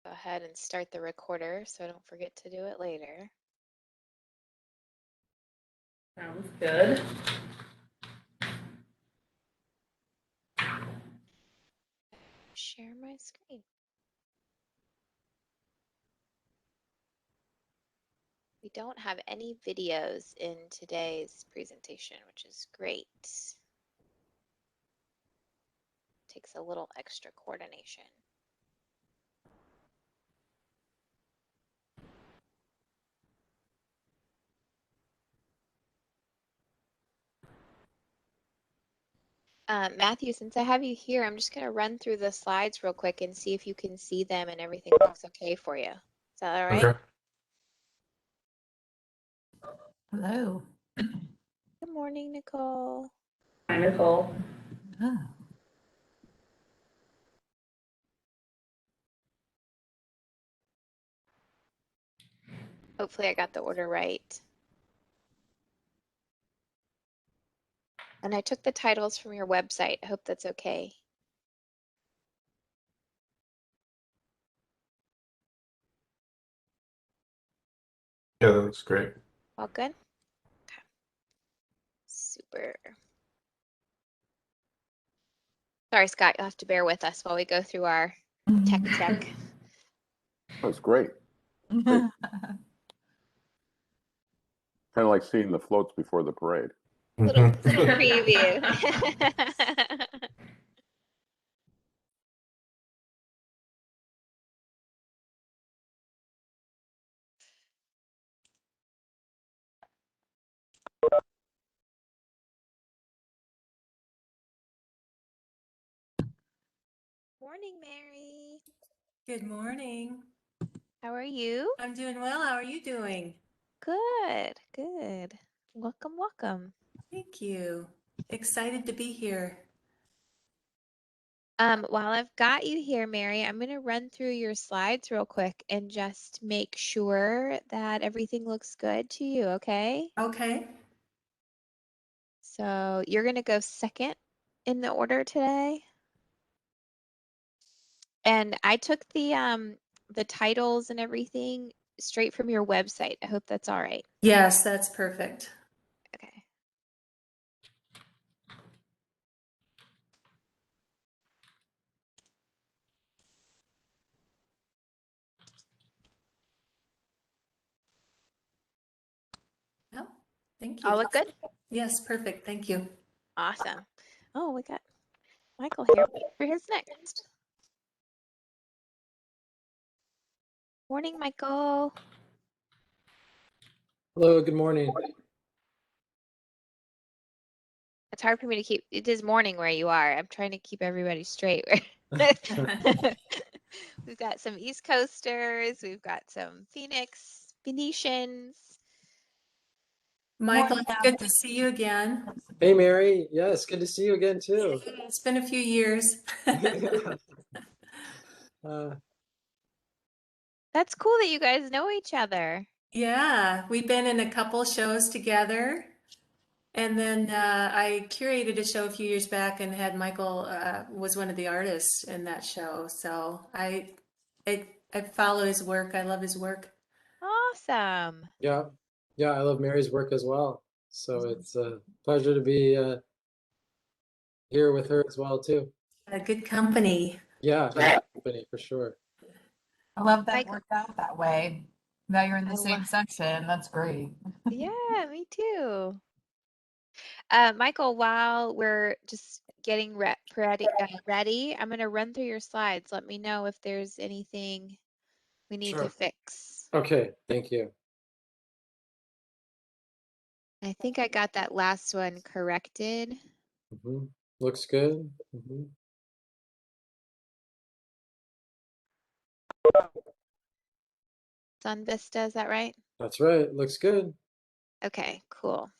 Go ahead and start the recorder so I don't forget to do it later. Sounds good. Share my screen. We don't have any videos in today's presentation, which is great. Takes a little extra coordination. Matthew, since I have you here, I'm just going to run through the slides real quick and see if you can see them and everything looks okay for you. Is that all right? Okay. Hello. Good morning, Nicole. Hi, Nicole. Oh. Hopefully I got the order right. And I took the titles from your website. I hope that's okay. Yeah, that looks great. All good? Okay. Super. Sorry, Scott, you'll have to bear with us while we go through our tech check. That's great. Kind of like seeing the floats before the parade. Little Mhm. preview. Morning, Mary. Good morning. How are you? I'm doing well. How are you doing? Good, good. Welcome, welcome. Thank you. Excited to be here. While I've got you here, Mary, I'm going to run through your slides real quick and just make sure that everything looks good to you, okay? Okay. So you're going to go second in the order today. And I took the titles and everything straight from your website. I hope that's all right. Yes, that's perfect. Okay. Oh, thank you. All look good? Yes, perfect. Thank you. Awesome. Oh, we got Michael here for his next. Morning, Michael. Hello, good morning. It's hard for me to keep, it is morning where you are. I'm trying to keep everybody straight. We've got some East Coasters, we've got some Venetians. Michael, it's good to see you again. Hey, Mary. Yes, good to see you again, too. It's been a few years. Uh, That's cool that you guys know each other. Yeah, we've been in a couple shows together. And then I curated a show a few years back and had Michael was one of the artists in that show. So I follow his work. I love his work. Awesome. yeah, yeah, I love Mary's work as well. So it's a pleasure to be here with her as well, too. A good company. Yeah, good company for sure. I love that it Michael, worked out that way. Now you're in the I same love, section. That's great. yeah, me too. Michael, while we're just getting ready, I'm going to run through your slides. Let me know if there's anything we need to Sure. fix. Okay, thank you. I think I got that last one corrected. hmm Looks good. hmm It's on Vista, is that right? That's right. Looks good. Okay, cool.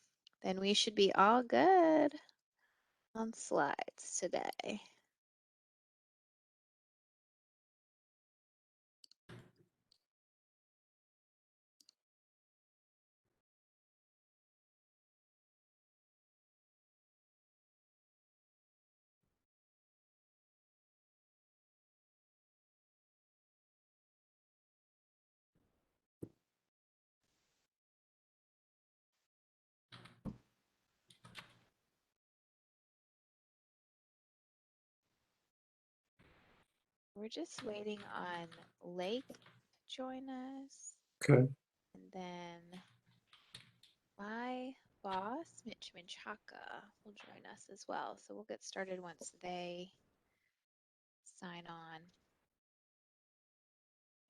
Then we should be all good on slides today. We're just waiting on Lake to join us. Okay. And then my boss, Mitch Menchaca, will join us as well. So we'll get started once they sign on.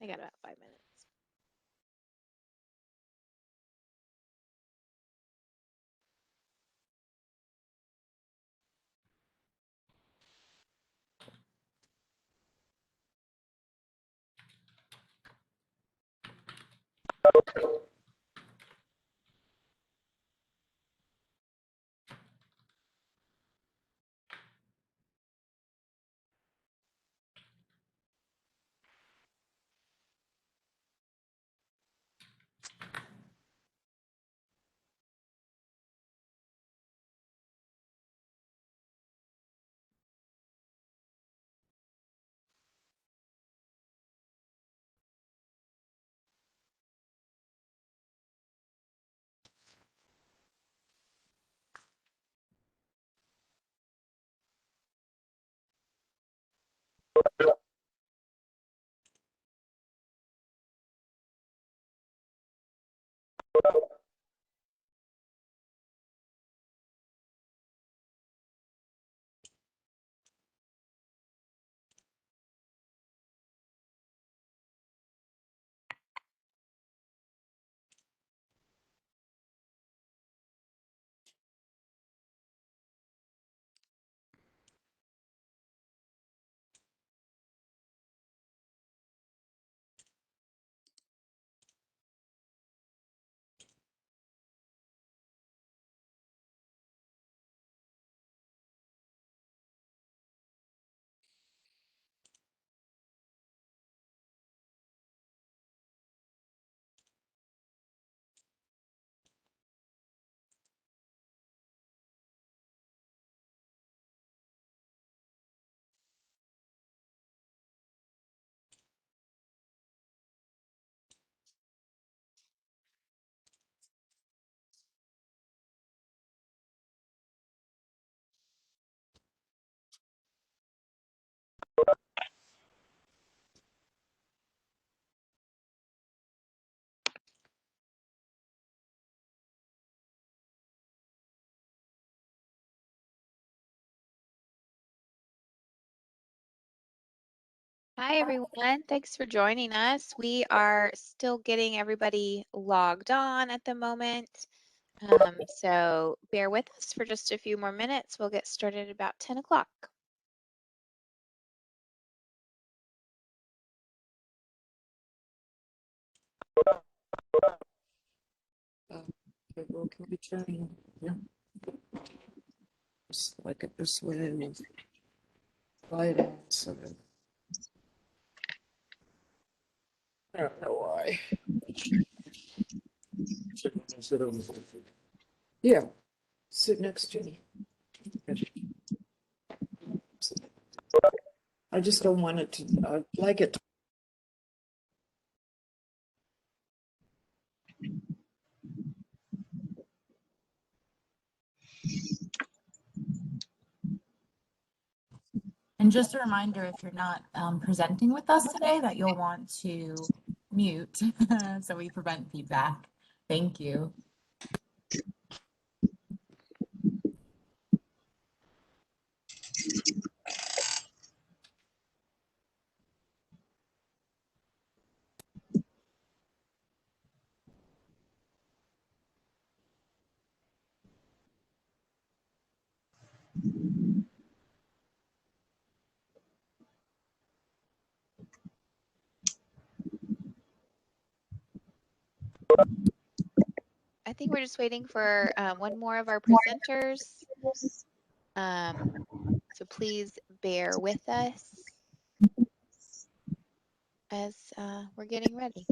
I got about 5 minutes. Hi, everyone. Thanks for joining us. We are still getting everybody logged on at the moment. So bear with us for just a few more minutes. We'll get started at about 10 o'clock. Okay, well, can we try? Yeah. Just like it this way and slide it so that I don't know why. Sit over there. Yeah, sit next to me. I just don't want it to, I like it. And just a reminder, if you're not presenting with us today, that you'll want to mute so we prevent feedback. Thank you. I think we're just waiting for one more of our presenters. So please bear with us as we're getting ready.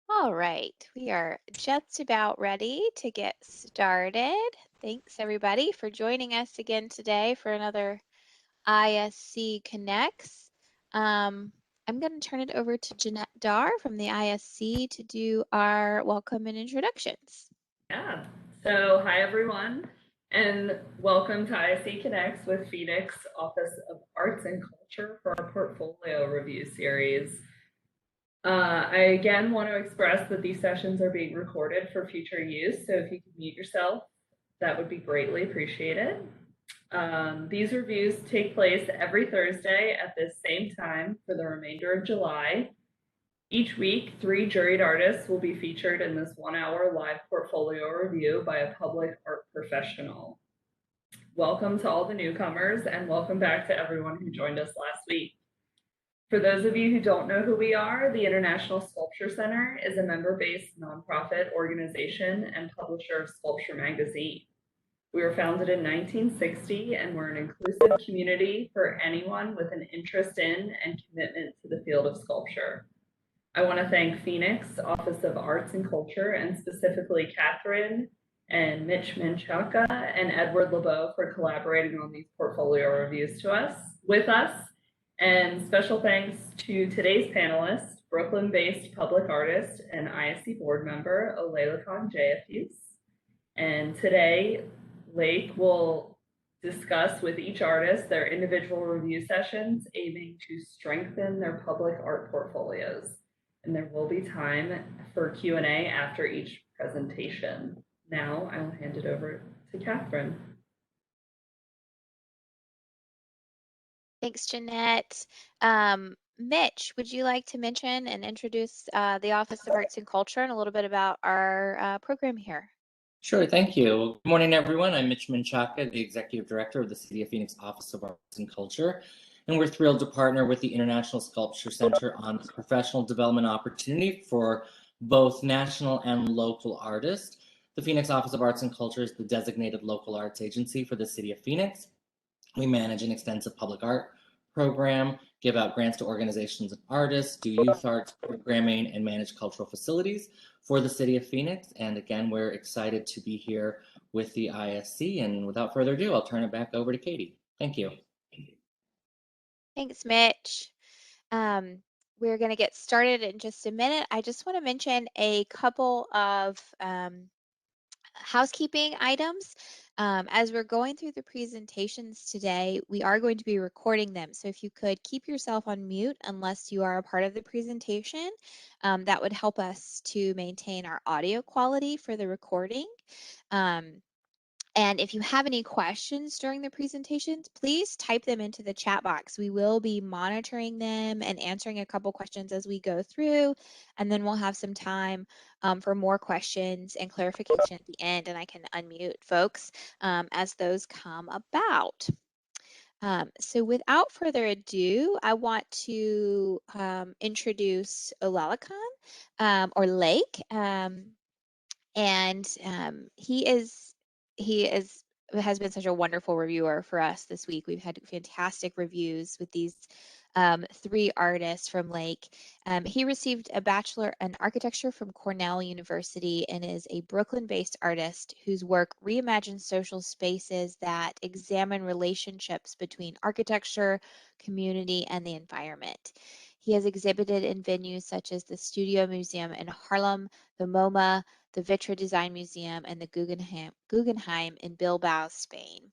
All right, we are just about ready to get started. Thanks everybody for joining us again today for another ISC Connects. I'm going to turn it over to Jeanette Dar from the ISC to do our welcome and introductions. Yeah. So, hi everyone, and welcome to ISC Connects with Phoenix Office of Arts and Culture for our portfolio review series. I again want to express that these sessions are being recorded for future use, so if you could mute yourself, that would be greatly appreciated. These reviews take place every Thursday at this same time for the remainder of July. Each week, 3 juried artists will be featured in this 1-hour live portfolio review by a public art professional. Welcome to all the newcomers, and welcome back to everyone who joined us last week. For those of you who don't know who we are, the International Sculpture Center is a member-based nonprofit organization and publisher of Sculpture Magazine. We were founded in 1960, and we're an inclusive community for anyone with an interest in and commitment to the field of sculpture. I want to thank Phoenix Office of Arts and Culture, and specifically Catherine and Mitch Menchaca and Edward LeBeau for collaborating on these portfolio reviews with us. And special thanks to today's panelists, Brooklyn-based public artist and ISC board member, Olalekan Jeyifous. And today, Lake will discuss with each artist their individual review sessions aiming to strengthen their public art portfolios. And there will be time for Q&A after each presentation. Now I will hand it over to Catherine. Thanks, Jeanette. Mitch, would you like to mention and introduce the Office of Arts and Culture and a little bit about our program here? Sure, thank you. Good morning, everyone. I'm Mitch Menchaca, the Executive Director of the City of Phoenix Office of Arts and Culture, and we're thrilled to partner with the International Sculpture Center on this professional development opportunity for both national and local artists. The Phoenix Office of Arts and Culture is the designated local arts agency for the City of Phoenix. We manage an extensive public art program, give out grants to organizations and artists, do youth arts programming, and manage cultural facilities for the City of Phoenix. And again, we're excited to be here with the ISC. And without further ado, I'll turn it back over to Katie. Thank you. Thanks, Mitch. We're going to get started in just a minute. I just want to mention a couple of housekeeping items. As we're going through the presentations today, we are going to be recording them. So if you could keep yourself on mute unless you are a part of the presentation, that would help us to maintain our audio quality for the recording. And if you have any questions during the presentations, please type them into the chat box. We will be monitoring them and answering a couple questions as we go through, and then we'll have some time for more questions and clarification at the end, and I can unmute folks as those come about. So without further ado, I want to introduce Olalekan or Lake, and he has been such a wonderful reviewer for us this week. We've had fantastic reviews with these 3 artists from Lake. He received a Bachelor in Architecture from Cornell University and is a Brooklyn-based artist whose work reimagines social spaces that examine relationships between architecture, community, and the environment. He has exhibited in venues such as the Studio Museum in Harlem, the MoMA, the Vitra Design Museum, and the Guggenheim in Bilbao, Spain.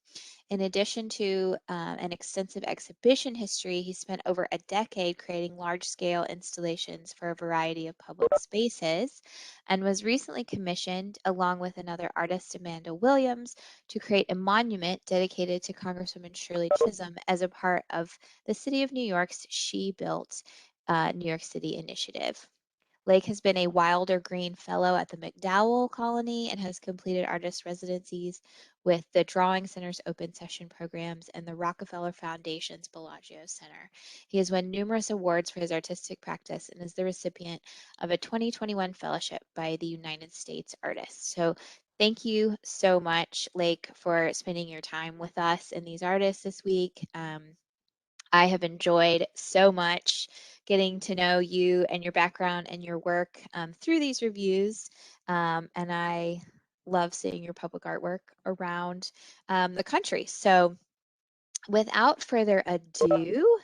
In addition to an extensive exhibition history, he spent over a decade creating large-scale installations for a variety of public spaces and was recently commissioned, along with another artist, Amanda Williams, to create a monument dedicated to Congresswoman Shirley Chisholm as a part of the City of New York's She Built New York City initiative. Lake has been a Wilder Green Fellow at the MacDowell Colony and has completed artist residencies with the Drawing Center's Open Session programs and the Rockefeller Foundation's Bellagio Center. He has won numerous awards for his artistic practice and is the recipient of a 2021 fellowship by the United States Artists. So thank you so much, Lake, for spending your time with us and these artists this week. I have enjoyed so much getting to know you and your background and your work through these reviews. And I love seeing your public artwork around the country. So without further ado,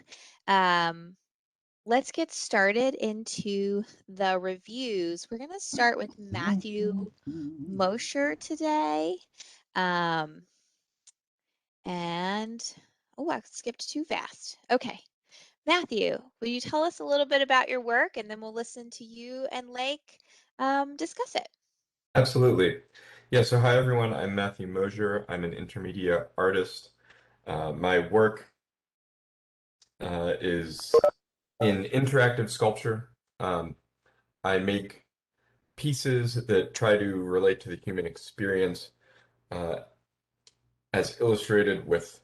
let's get started into the reviews. We're going to start with Matthew Mosher today. Oh, I skipped too fast. Okay. Matthew, will you tell us a little bit about your work, and then we'll listen to you and Lake discuss it. Absolutely. Yeah, so hi everyone, I'm Matthew Mosher. I'm an intermediate artist. My work is in interactive sculpture. I make pieces that try to relate to the human experience as illustrated with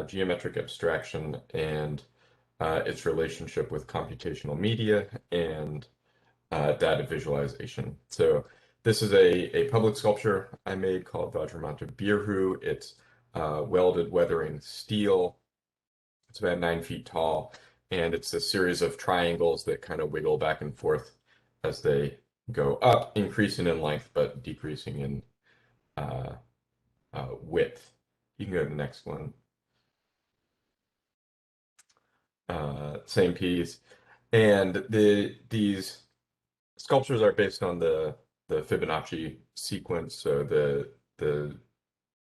geometric abstraction and its relationship with computational media and data visualization. So this is a public sculpture I made called Vajramanta Birhu. It's welded weathering steel. It's about 9 feet tall, and it's a series of triangles that kind of wiggle back and forth as they go up, increasing in length but decreasing in width. You can go to the next one. Same piece. And these sculptures are based on the Fibonacci sequence. So the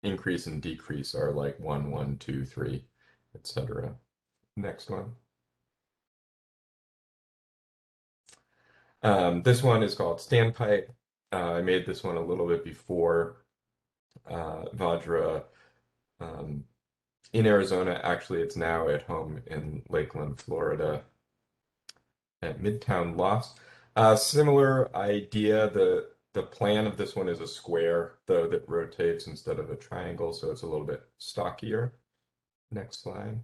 increase and decrease are like 1, 1, 2, 3, etc. Next one. This one is called Standpipe. I made this one a little bit before Vajra in Arizona. Actually, it's now at home in Lakeland, Florida, at Midtown Lofts. Similar idea. The plan of this one is a square, though, that rotates instead of a triangle, so it's a little bit stockier. Next slide.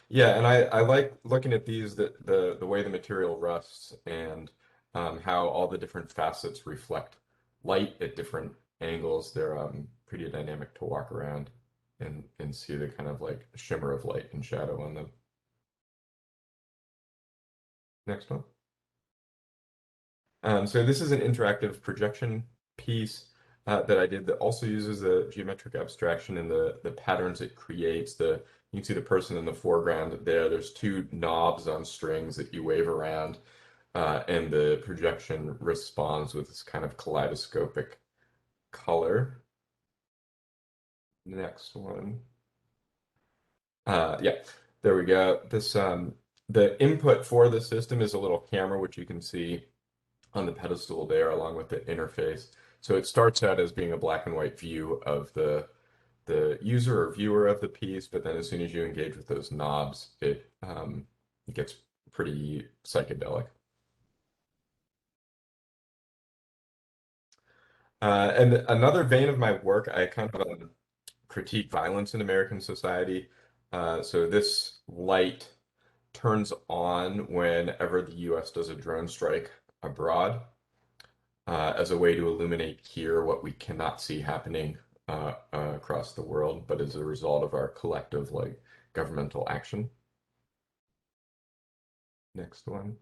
Yeah, and I like looking at these, the way the material rusts and how all the different facets reflect light at different angles. They're pretty dynamic to walk around and see the kind of like shimmer of light and shadow on them. Next one. So this is an interactive projection piece that I did that also uses the geometric abstraction and the patterns it creates. You can see the person in the foreground there. There's 2 knobs on strings that you wave around, and the projection responds with this kind of kaleidoscopic color. Next one. Yeah, there we go. The input for the system is a little camera, which you can see on the pedestal there, along with the interface. So it starts out as being a black and white view of the user or viewer of the piece, but then as soon as you engage with those knobs, it gets pretty psychedelic. And another vein of my work, I kind of critique violence in American society. So this light turns on whenever the US does a drone strike abroad, as a way to illuminate here what we cannot see happening across the world, but as a result of our collective like governmental action. Next one.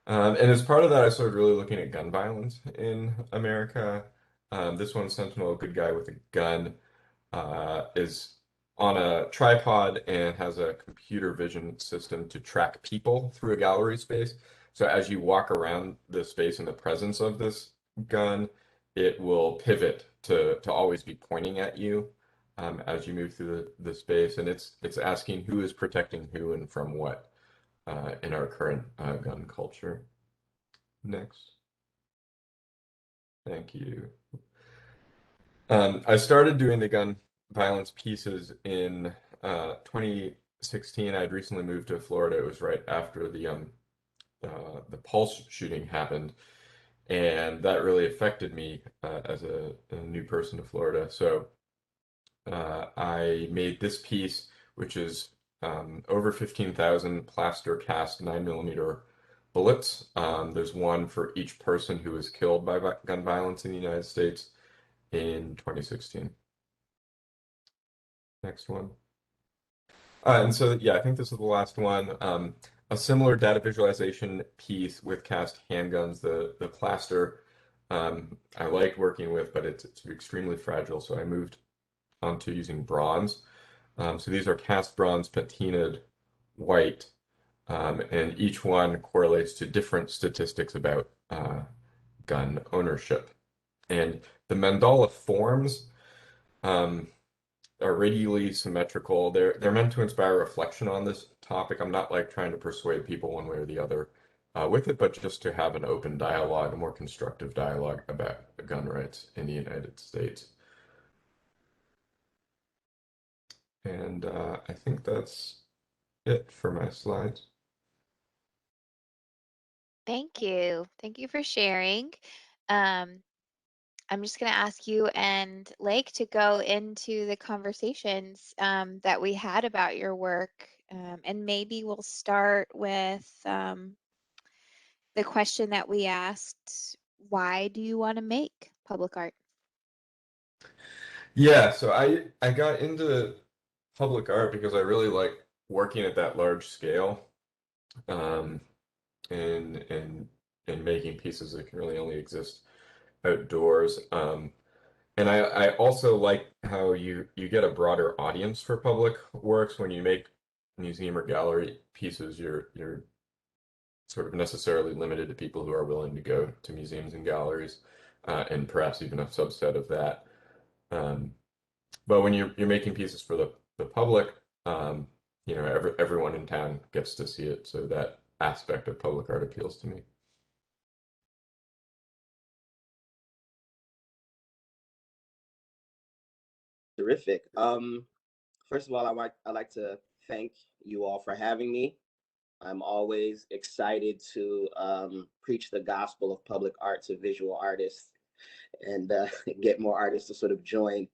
And as part of that, I started really looking at gun violence in America. This one, Sentinel, a good guy with a gun, is on a tripod and has a computer vision system to track people through a gallery space. So as you walk around the space in the presence of this gun, it will pivot to always be pointing at you as you move through the space. And it's asking who is protecting who and from what in our current gun culture. Next. Thank you. I started doing the gun violence pieces in 2016. I'd recently moved to Florida. It was right after the Pulse shooting happened, and that really affected me as a new person to Florida. So I made this piece, which is over 15,000 plaster cast 9mm bullets. There's one for each person who was killed by gun violence in the United States in 2016. Next one. And so, yeah, I think this is the last one. A similar data visualization piece with cast handguns. The plaster I like working with, but it's extremely fragile. So I moved onto using bronze. So these are cast bronze patinaed white, and each one correlates to different statistics about gun ownership. And the mandala forms um, are radially symmetrical. They're meant to inspire reflection on this topic. I'm not like trying to persuade people one way or the other with it, but just to have an open dialogue, a more constructive dialogue about gun rights in the United States. And I think that's it for my slides. Thank you. Thank you for sharing. Um, I'm just going to ask you and Lake to go into the conversations that we had about your work. And maybe we'll start with the question that we asked, why do you want to make public art? Yeah, so I got into public art because I really like working at that large scale, um, and making pieces that can really only exist outdoors. And I also like how you get a broader audience for public works when you make museum or gallery pieces. You're sort of necessarily limited to people who are willing to go to museums and galleries, and perhaps even a subset of that. Um, but when you're making pieces for the public, everyone in town gets to see it. So that aspect of public art appeals to me. Terrific. First of all, I'd like to thank you all for having me. I'm always excited to preach the gospel of public art to visual artists and get more artists to sort of join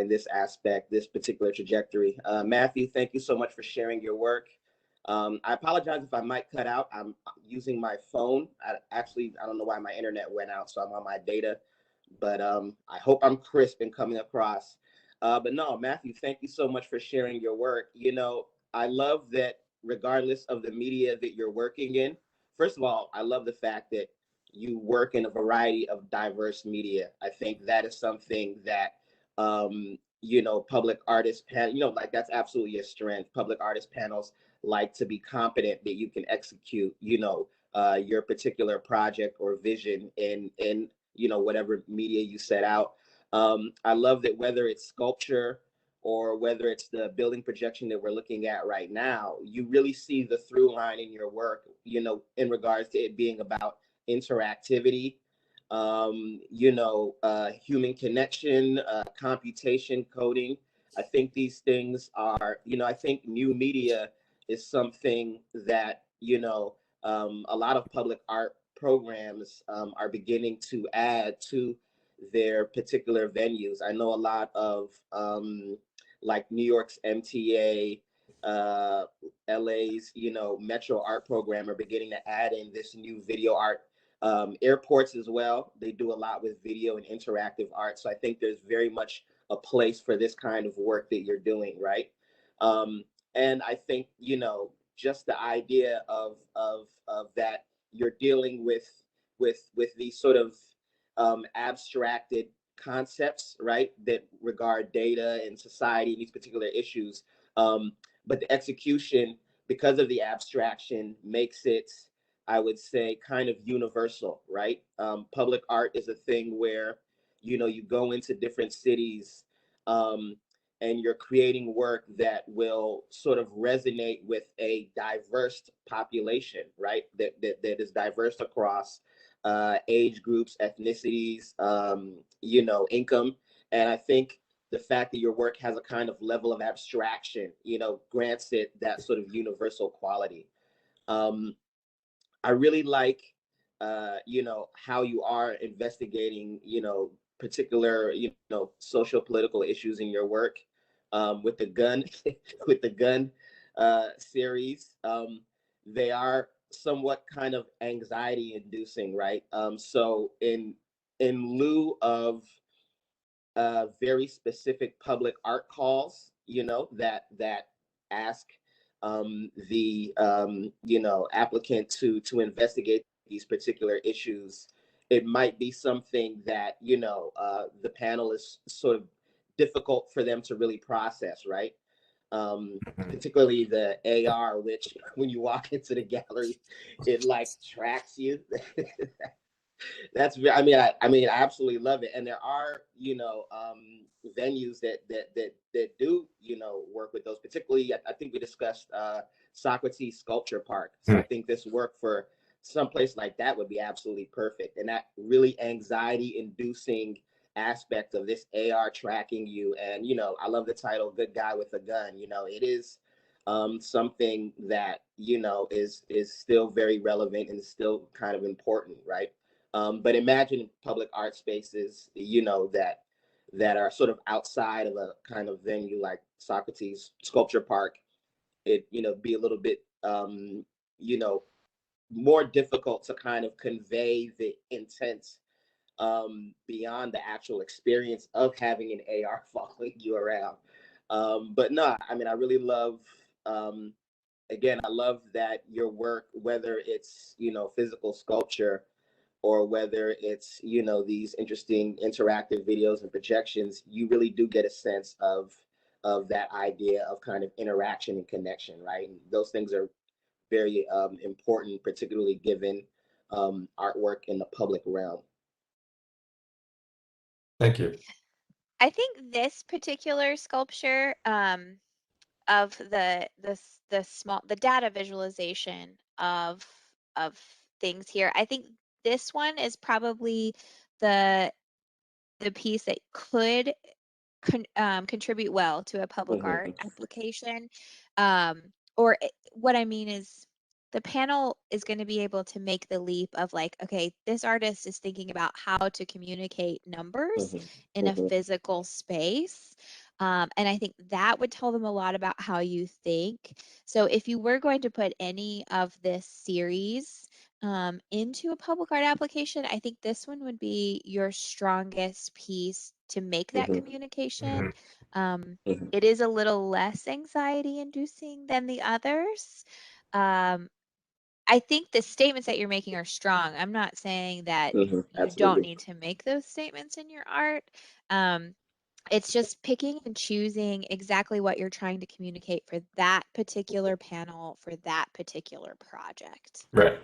this aspect, this particular trajectory. Matthew, thank you so much for sharing your work. I apologize if I might cut out. I'm using my phone. I don't know why my internet went out, so I'm on my data, but I hope I'm crisp and coming across. But no, Matthew, thank you so much for sharing your work. I love that regardless of the media that you're working in, first of all, I love the fact that you work in a variety of diverse media. I think that is something that public artist like that's absolutely a strength. Public artist panels like to be competent that you can execute, your particular project or vision in whatever media you set out. I love that whether it's sculpture or whether it's the building projection that we're looking at right now, you really see the through line in your work, in regards to it being about interactivity, human connection, computation, coding. I think these things are, I think new media is something that, a lot of public art programs are beginning to add to their particular venues. I know a lot of like New York's MTA, LA's, Metro Art Program are beginning to add in this new video art. Airports as well, they do a lot with video and interactive art. So I think there's very much a place for this kind of work that you're doing, right? And I think, just the idea of that you're dealing with these sort of abstracted concepts, right, that regard data and society and these particular issues. But the execution, because of the abstraction, makes it, I would say, kind of universal, right? Public art is a thing where, you go into different cities, and you're creating work that will sort of resonate with a diverse population, right? That is diverse across age groups, ethnicities, income. And I think the fact that your work has a kind of level of abstraction, grants it that sort of universal quality. I really like, how you are investigating, particular, social political issues in your work, with the gun, with the gun series. They are somewhat kind of anxiety inducing, right? So in lieu of very specific public art calls, that ask the applicant to investigate these particular issues, it might be something that the panel is sort of difficult for them to really process, right? Particularly the AR, which when you walk into the gallery, it like tracks you. That's I absolutely love it. And there are venues that do work with those. Particularly, I think we discussed Socrates Sculpture Park. So I think this work for someplace like that would be absolutely perfect. And that really anxiety inducing aspect of this AR tracking you. And I love the title "Good Guy with a Gun." It is something that is still very relevant and still kind of important, right? But imagine public art spaces, that are sort of outside of a kind of venue like Socrates Sculpture Park. It be a little bit more difficult to kind of convey the intent beyond the actual experience of having an AR following you around. But no, I really love. Again, I love that your work, whether it's physical sculpture, or whether it's these interesting interactive videos and projections, you really do get a sense of that idea of kind of interaction and connection, right? And those things are very important, particularly given artwork in the public realm. Thank you. I think this particular sculpture of the data visualization of things here, I think this one is probably the piece that could contribute well to a public art application. What I mean is the panel is going to be able to make the leap of like, okay, this artist is thinking about how to communicate numbers in a physical space. And I think that would tell them a lot about how you think. So if you were going to put any of this series into a public art application, I think this one would be your strongest piece to make that communication. It is a little less anxiety inducing than the others. I think the statements that you're making are strong. I'm not saying that you don't need to make those statements in your art. It's just picking and choosing exactly what you're trying to communicate for that particular panel, for that particular project. Right.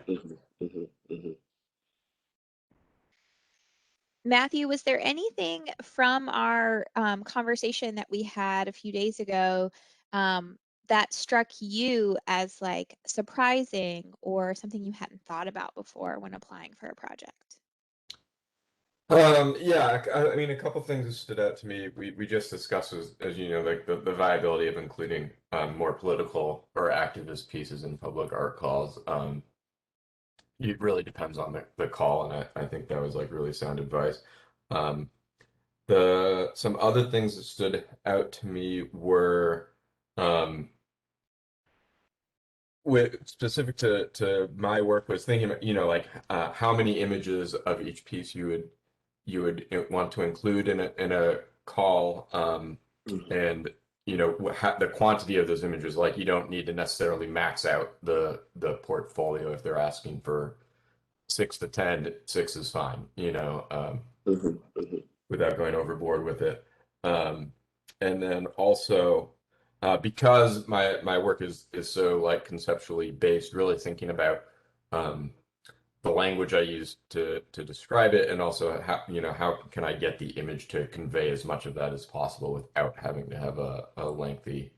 Matthew, was there anything from our conversation that we had a few days ago that struck you as like surprising or something you hadn't thought about before when applying for a project? Yeah, I mean, a couple things that stood out to me. We just discussed, as you know, like the viability of including more political or activist pieces in public art calls. It really depends on the call, and I think that was like really sound advice. Some other things that stood out to me were with specific to my work, was thinking about, like how many images of each piece you would want to include in a call, and the quantity of those images. Like, you don't need to necessarily max out the portfolio. If they're asking for 6 to 10, 6 is fine, without going overboard with it. And then also, because my work is so like conceptually based, really thinking about the language I use to describe it, and also how can I get the image to convey as much of that as possible without having to have a lengthy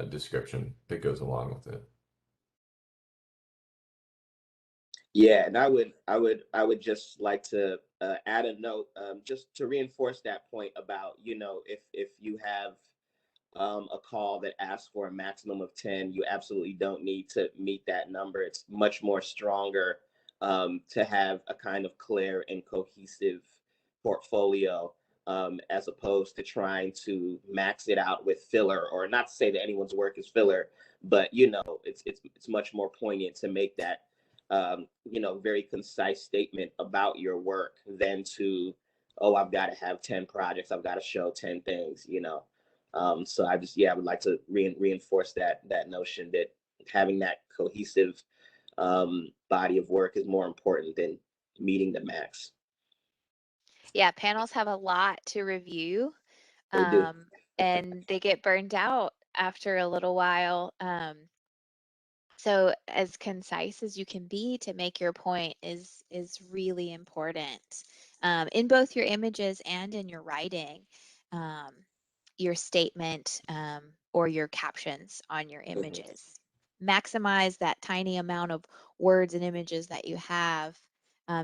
description that goes along with it. Yeah, and I would just like to add a note, just to reinforce that point about if you have a call that asks for a maximum of 10, you absolutely don't need to meet that number. It's much more stronger to have a kind of clear and cohesive portfolio, as opposed to trying to max it out with filler. Or not to say that anyone's work is filler, but it's much more poignant to make that very concise statement about your work than to, oh, I've got to have 10 projects, I've got to show 10 things. So I would like to reinforce that notion that having that cohesive body of work is more important than meeting the max. Yeah, panels have a lot to review, They do. and they get burned out after a little while. So as concise as you can be to make your point is really important, in both your images and in your writing, um, your statement, or your captions on your images. Maximize that tiny amount of words and images that you have,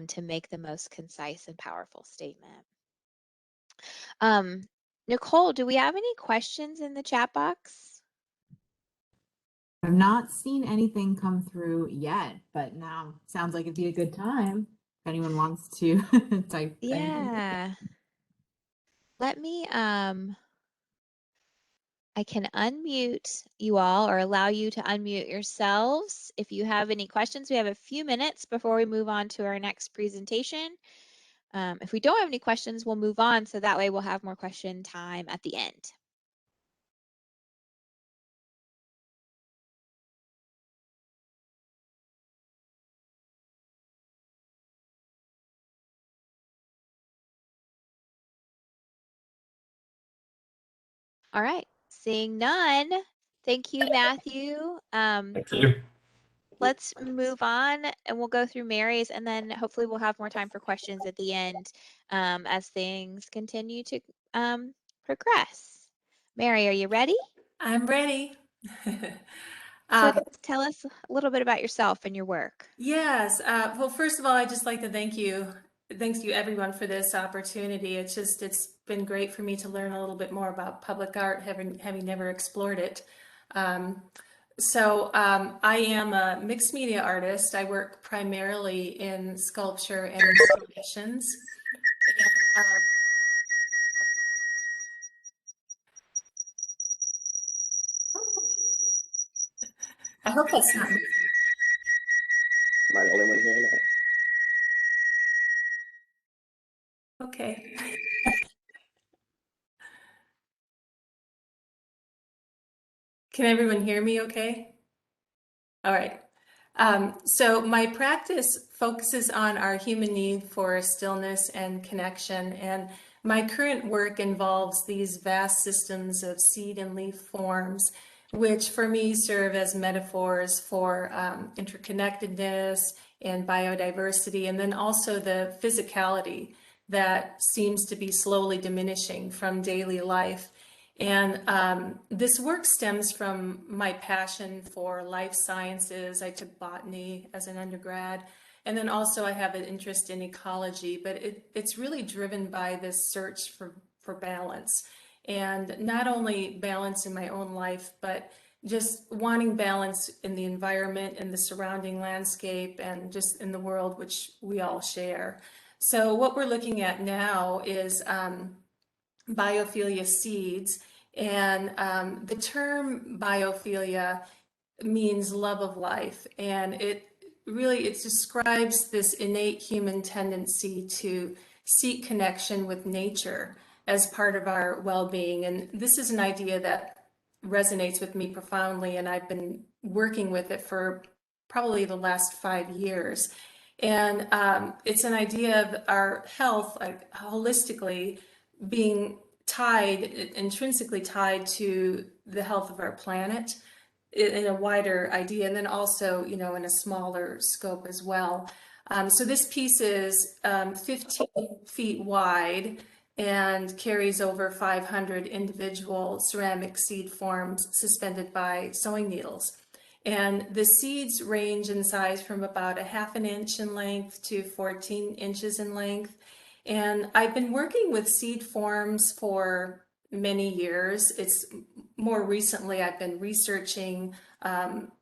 to make the most concise and powerful statement. Nicole, do we have any questions in the chat box? I've not seen anything come through yet, but now sounds like it'd be a good time if anyone wants to type anything. Yeah. Let me, I can unmute you all, or allow you to unmute yourselves if you have any questions. We have a few minutes before we move on to our next presentation. If we don't have any questions, we'll move on, so that way we'll have more question time at the end. All right, seeing none. Thank you, Matthew. Thank you. Let's move on, and we'll go through Mary's, and then hopefully we'll have more time for questions at the end, as things continue to progress. Mary, are you ready? I'm ready. So tell us a little bit about yourself and your work. Yes. Well, first of all, I'd just like to thank you. Thanks you everyone for this opportunity. It's been great for me to learn a little bit more about public art, having never explored it. I am a mixed media artist. I work primarily in sculpture and installations. And, I hope that's not me. Am I the only one hearing that? Okay. Can everyone hear me okay? All right. So my practice focuses on our human need for stillness and connection, and my current work involves these vast systems of seed and leaf forms, which for me serve as metaphors for interconnectedness and biodiversity, and then also the physicality that seems to be slowly diminishing from daily life. And this work stems from my passion for life sciences. I took botany as an undergrad, and then also I have an interest in ecology, but it's really driven by this search for balance. And not only balance in my own life, but just wanting balance in the environment and the surrounding landscape and just in the world, which we all share. So what we're looking at now is Biophilia Seeds. And the term biophilia means love of life. And it describes this innate human tendency to seek connection with nature as part of our well-being. And this is an idea that resonates with me profoundly. And I've been working with it for probably the last 5 years. And it's an idea of our health, like holistically being intrinsically tied to the health of our planet in a wider idea, and then also, in a smaller scope as well. So this piece is 15 feet wide and carries over 500 individual ceramic seed forms suspended by sewing needles. And the seeds range in size from about a ½ inch in length to 14 inches in length. And I've been working with seed forms for many years. It's more recently I've been researching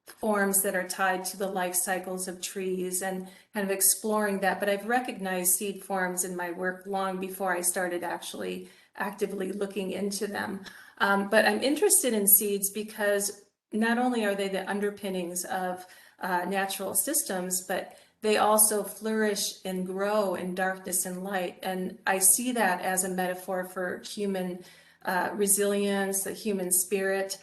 forms that are tied to the life cycles of trees and kind of exploring that. But I've recognized seed forms in my work long before I started actually actively looking into them. But I'm interested in seeds because not only are they the underpinnings of natural systems, but they also flourish and grow in darkness and light. And I see that as a metaphor for human resilience, the human spirit,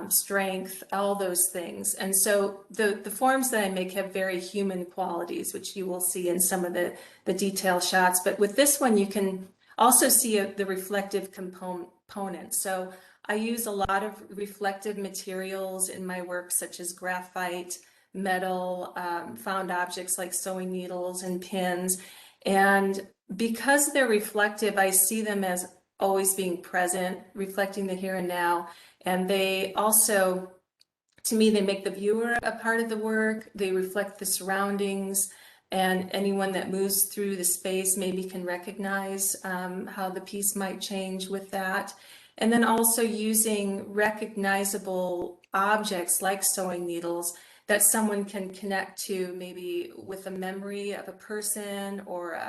strength, all those things. And so the forms that I make have very human qualities, which you will see in some of the detail shots. But with this one, you can also see the reflective component. So I use a lot of reflective materials in my work, such as graphite, metal, found objects like sewing needles and pins. And because they're reflective, I see them as always being present, reflecting the here and now. And they also, to me, they make the viewer a part of the work. They reflect the surroundings, and anyone that moves through the space maybe can recognize how the piece might change with that. And then also using recognizable objects like sewing needles that someone can connect to, maybe with a memory of a person or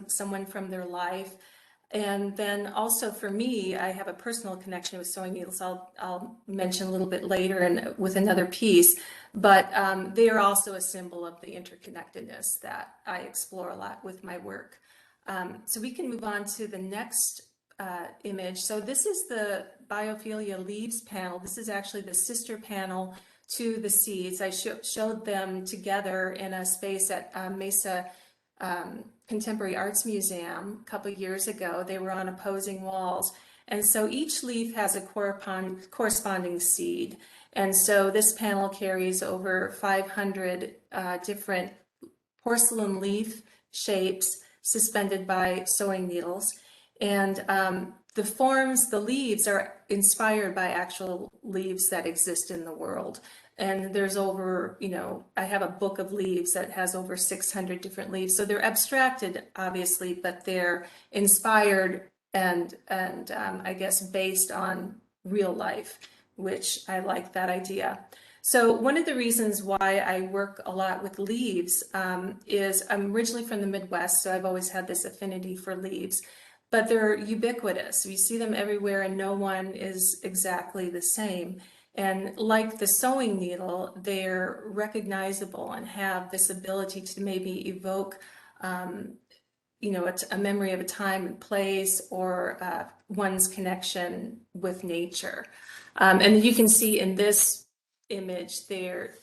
someone from their life. And then also for me, I have a personal connection with sewing needles. I'll mention a little bit later and with another piece, but they are also a symbol of the interconnectedness that I explore a lot with my work. So we can move on to the next image. So this is the Biophilia leaves panel. This is actually the sister panel to the seeds. I showed them together in a space at Mesa Contemporary Arts Museum a couple of years ago. They were on opposing walls. And so each leaf has a corresponding seed. And so this panel carries over 500 different porcelain leaf shapes suspended by sewing needles. And the forms, the leaves are inspired by actual leaves that exist in the world. And there's over, I have a book of leaves that has over 600 different leaves. So they're abstracted, obviously, but they're inspired and I guess based on real life, which I like that idea. So one of the reasons why I work a lot with leaves is I'm originally from the Midwest, so I've always had this affinity for leaves, but they're ubiquitous. We see them everywhere and no one is exactly the same. And like the sewing needle, they're recognizable and have this ability to maybe evoke, a memory of a time and place or one's connection with nature. And you can see in this image there,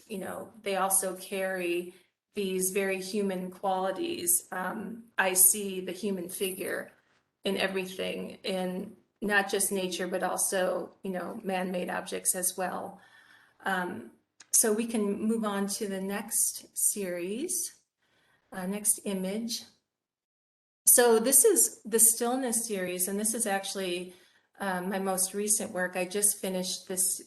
they also carry these very human qualities. I see the human figure in everything, in not just nature, but also, man-made objects as well. So we can move on to the next series, next image. So this is the Stillness Series, and this is actually my most recent work. I just finished this,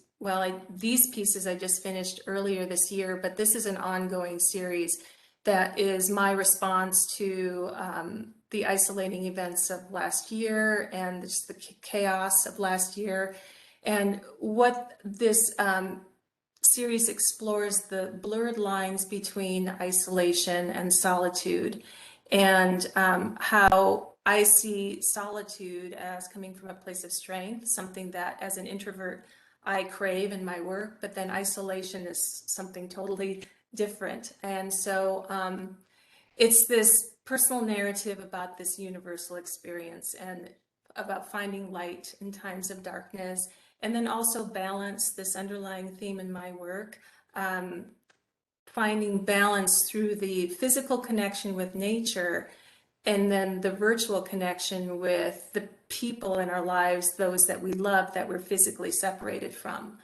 these pieces I just finished earlier this year, but this is an ongoing series that is my response to the isolating events of last year and just the chaos of last year. And what this series explores the blurred lines between isolation and solitude, and how I see solitude as coming from a place of strength, something that as an introvert I crave in my work, but then isolation is something totally different. And so it's this personal narrative about this universal experience and about finding light in times of darkness, and then also balance, this underlying theme in my work, finding balance through the physical connection with nature and then the virtual connection with the people in our lives, those that we love that we're physically separated from.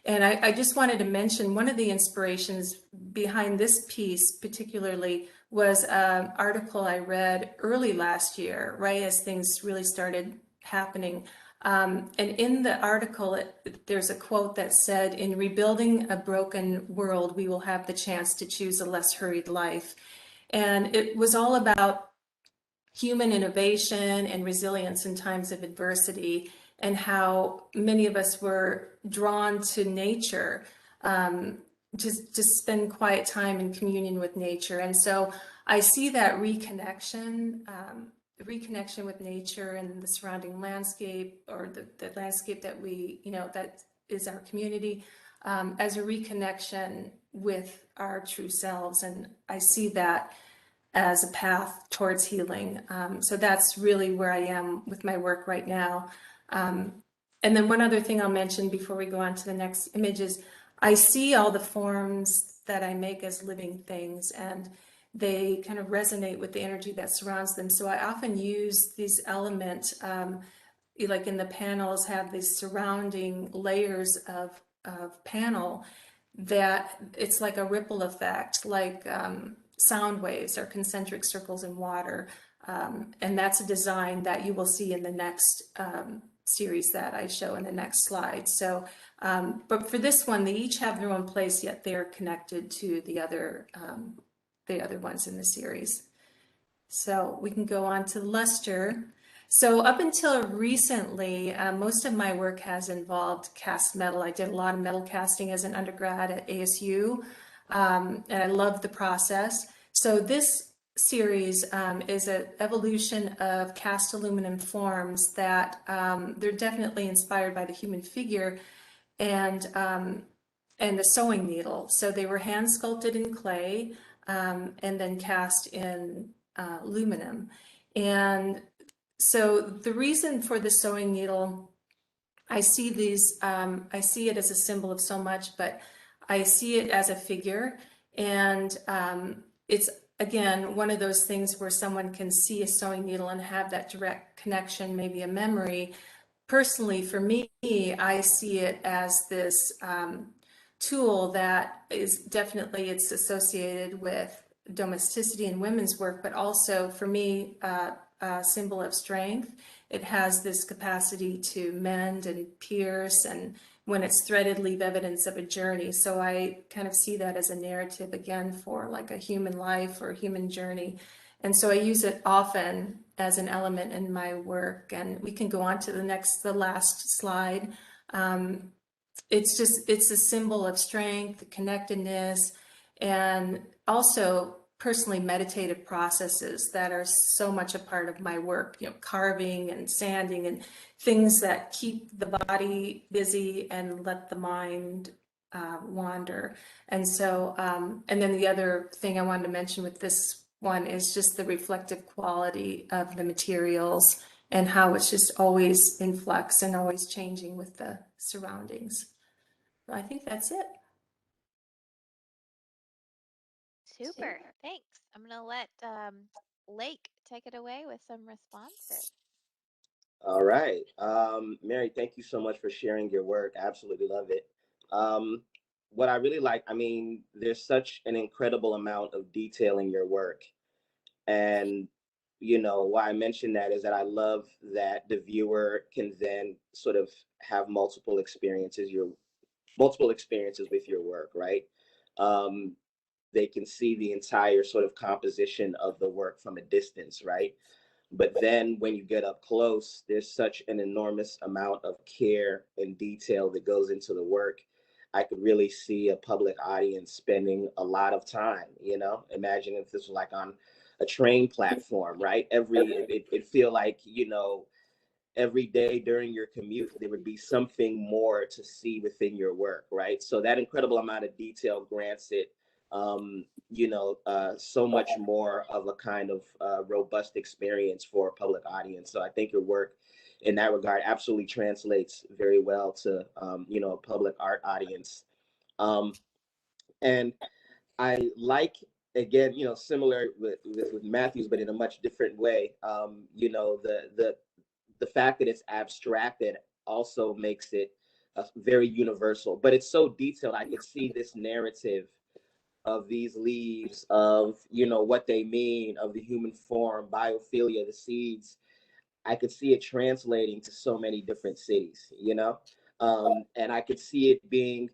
And I just wanted to mention one of the inspirations behind this piece particularly was an article I read early last year, right as things really started happening. And in the article, there's a quote that said, "In rebuilding a broken world, we will have the chance to choose a less hurried life." And it was all about human innovation and resilience in times of adversity, and how many of us were drawn to nature, to spend quiet time in communion with nature. And so I see that reconnection with nature and the surrounding landscape, or the landscape that we, that is our community, as a reconnection with our true selves. And I see that as a path towards healing. So that's really where I am with my work right now. And then one other thing I'll mention before we go on to the next image is I see all the forms that I make as living things, and they kind of resonate with the energy that surrounds them. So I often use these elements, like in the panels, have these surrounding layers of panel that it's like a ripple effect, like sound waves or concentric circles in water. And that's a design that you will see in the next series that I show in the next slide. So, but for this one, they each have their own place, yet they're connected to the other ones in the series. So we can go on to luster. So up until recently, most of my work has involved cast metal. I did a lot of metal casting as an undergrad at ASU, and I loved the process. So this series is an evolution of cast aluminum forms that they're definitely inspired by the human figure and the sewing needle. So they were hand sculpted in clay and then cast in aluminum. And so the reason for the sewing needle, I see it as a symbol of so much, but I see it as a figure. And it's, again, one of those things where someone can see a sewing needle and have that direct connection, maybe a memory. Personally, for me, I see it as this tool that is definitely, it's associated with domesticity in women's work, but also for me, a symbol of strength. It has this capacity to mend and pierce, and when it's threaded, leave evidence of a journey. So I kind of see that as a narrative again for like a human life or a human journey. And so I use it often as an element in my work. And we can go on to the last slide. It's a symbol of strength, connectedness, and also personally meditative processes that are so much a part of my work, carving and sanding and things that keep the body busy and let the mind wander. And so, and then the other thing I wanted to mention with this one is just the reflective quality of the materials and how it's just always in flux and always changing with the surroundings. I think that's it. Super. Thanks. I'm going to let Lake take it away with some responses. All right. Mary, thank you so much for sharing your work. I absolutely love it. What I really like, I mean, there's such an incredible amount of detail in your work. And, why I mention that is that I love that the viewer can then sort of have multiple experiences with your work, right? They can see the entire sort of composition of the work from a distance, right? But then when you get up close, there's such an enormous amount of care and detail that goes into the work. I could really see a public audience spending a lot of time, imagine if this was like on a train platform, right? It feel like, every day during your commute, there would be something more to see within your work, right? So that incredible amount of detail grants it, so much more of a kind of robust experience for a public audience. So I think your work in that regard absolutely translates very well to, a public art audience. And I like, again, similar with Matthew's, but in a much different way, the fact that it's abstracted also makes it very universal, but it's so detailed. I could see this narrative of these leaves, of what they mean, of the human form, biophilia, the seeds. I could see it translating to so many different cities, and I could see it being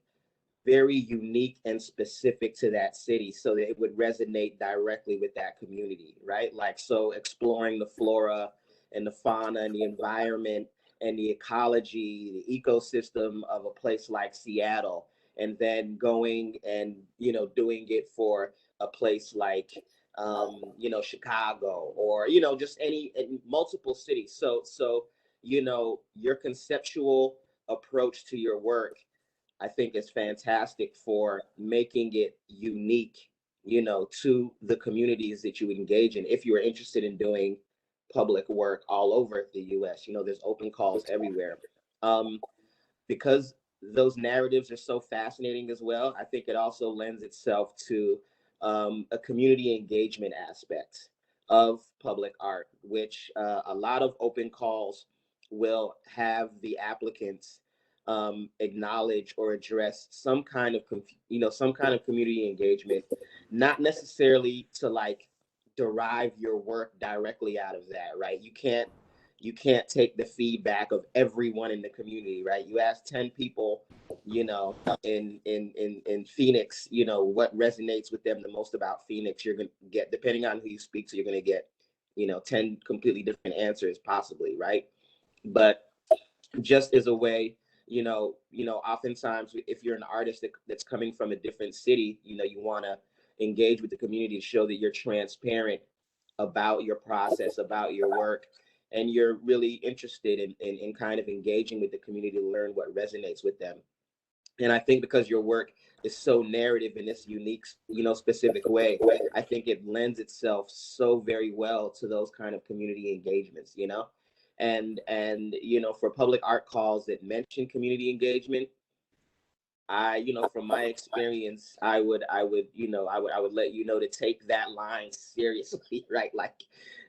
very unique and specific to that city so that it would resonate directly with that community, right? Like, so exploring the flora and the fauna and the environment and the ecology, the ecosystem of a place like Seattle, and then going and, doing it for a place like, Chicago, or, just any multiple cities. So, your conceptual approach to your work, I think, is fantastic for making it unique, to the communities that you engage in. If you are interested in doing, public work all over the US. You know, there's open calls everywhere. Because those narratives are so fascinating as well, I think it also lends itself to a community engagement aspect of public art, which a lot of open calls will have the applicants acknowledge or address some kind of some kind of community engagement, not necessarily to like derive your work directly out of that, right? You can't take the feedback of everyone in the community, right? You ask 10 people, you know, in Phoenix, you know, what resonates with them the most about Phoenix, you're gonna get, depending on who you speak to, you're gonna get, you know, 10 completely different answers possibly, right? But just as a way, oftentimes if you're an artist that's coming from a different city, you know, you want to engage with the community to show that you're transparent about your process, about your work, and you're really interested in kind of engaging with the community to learn what resonates with them. And I think because your work is so narrative in this unique, you know, specific way, I think it lends itself so very well to those kind of community engagements, you know. And you know, for public art calls that mention community engagement, from my experience, I would let you know to take that line seriously, right? Like,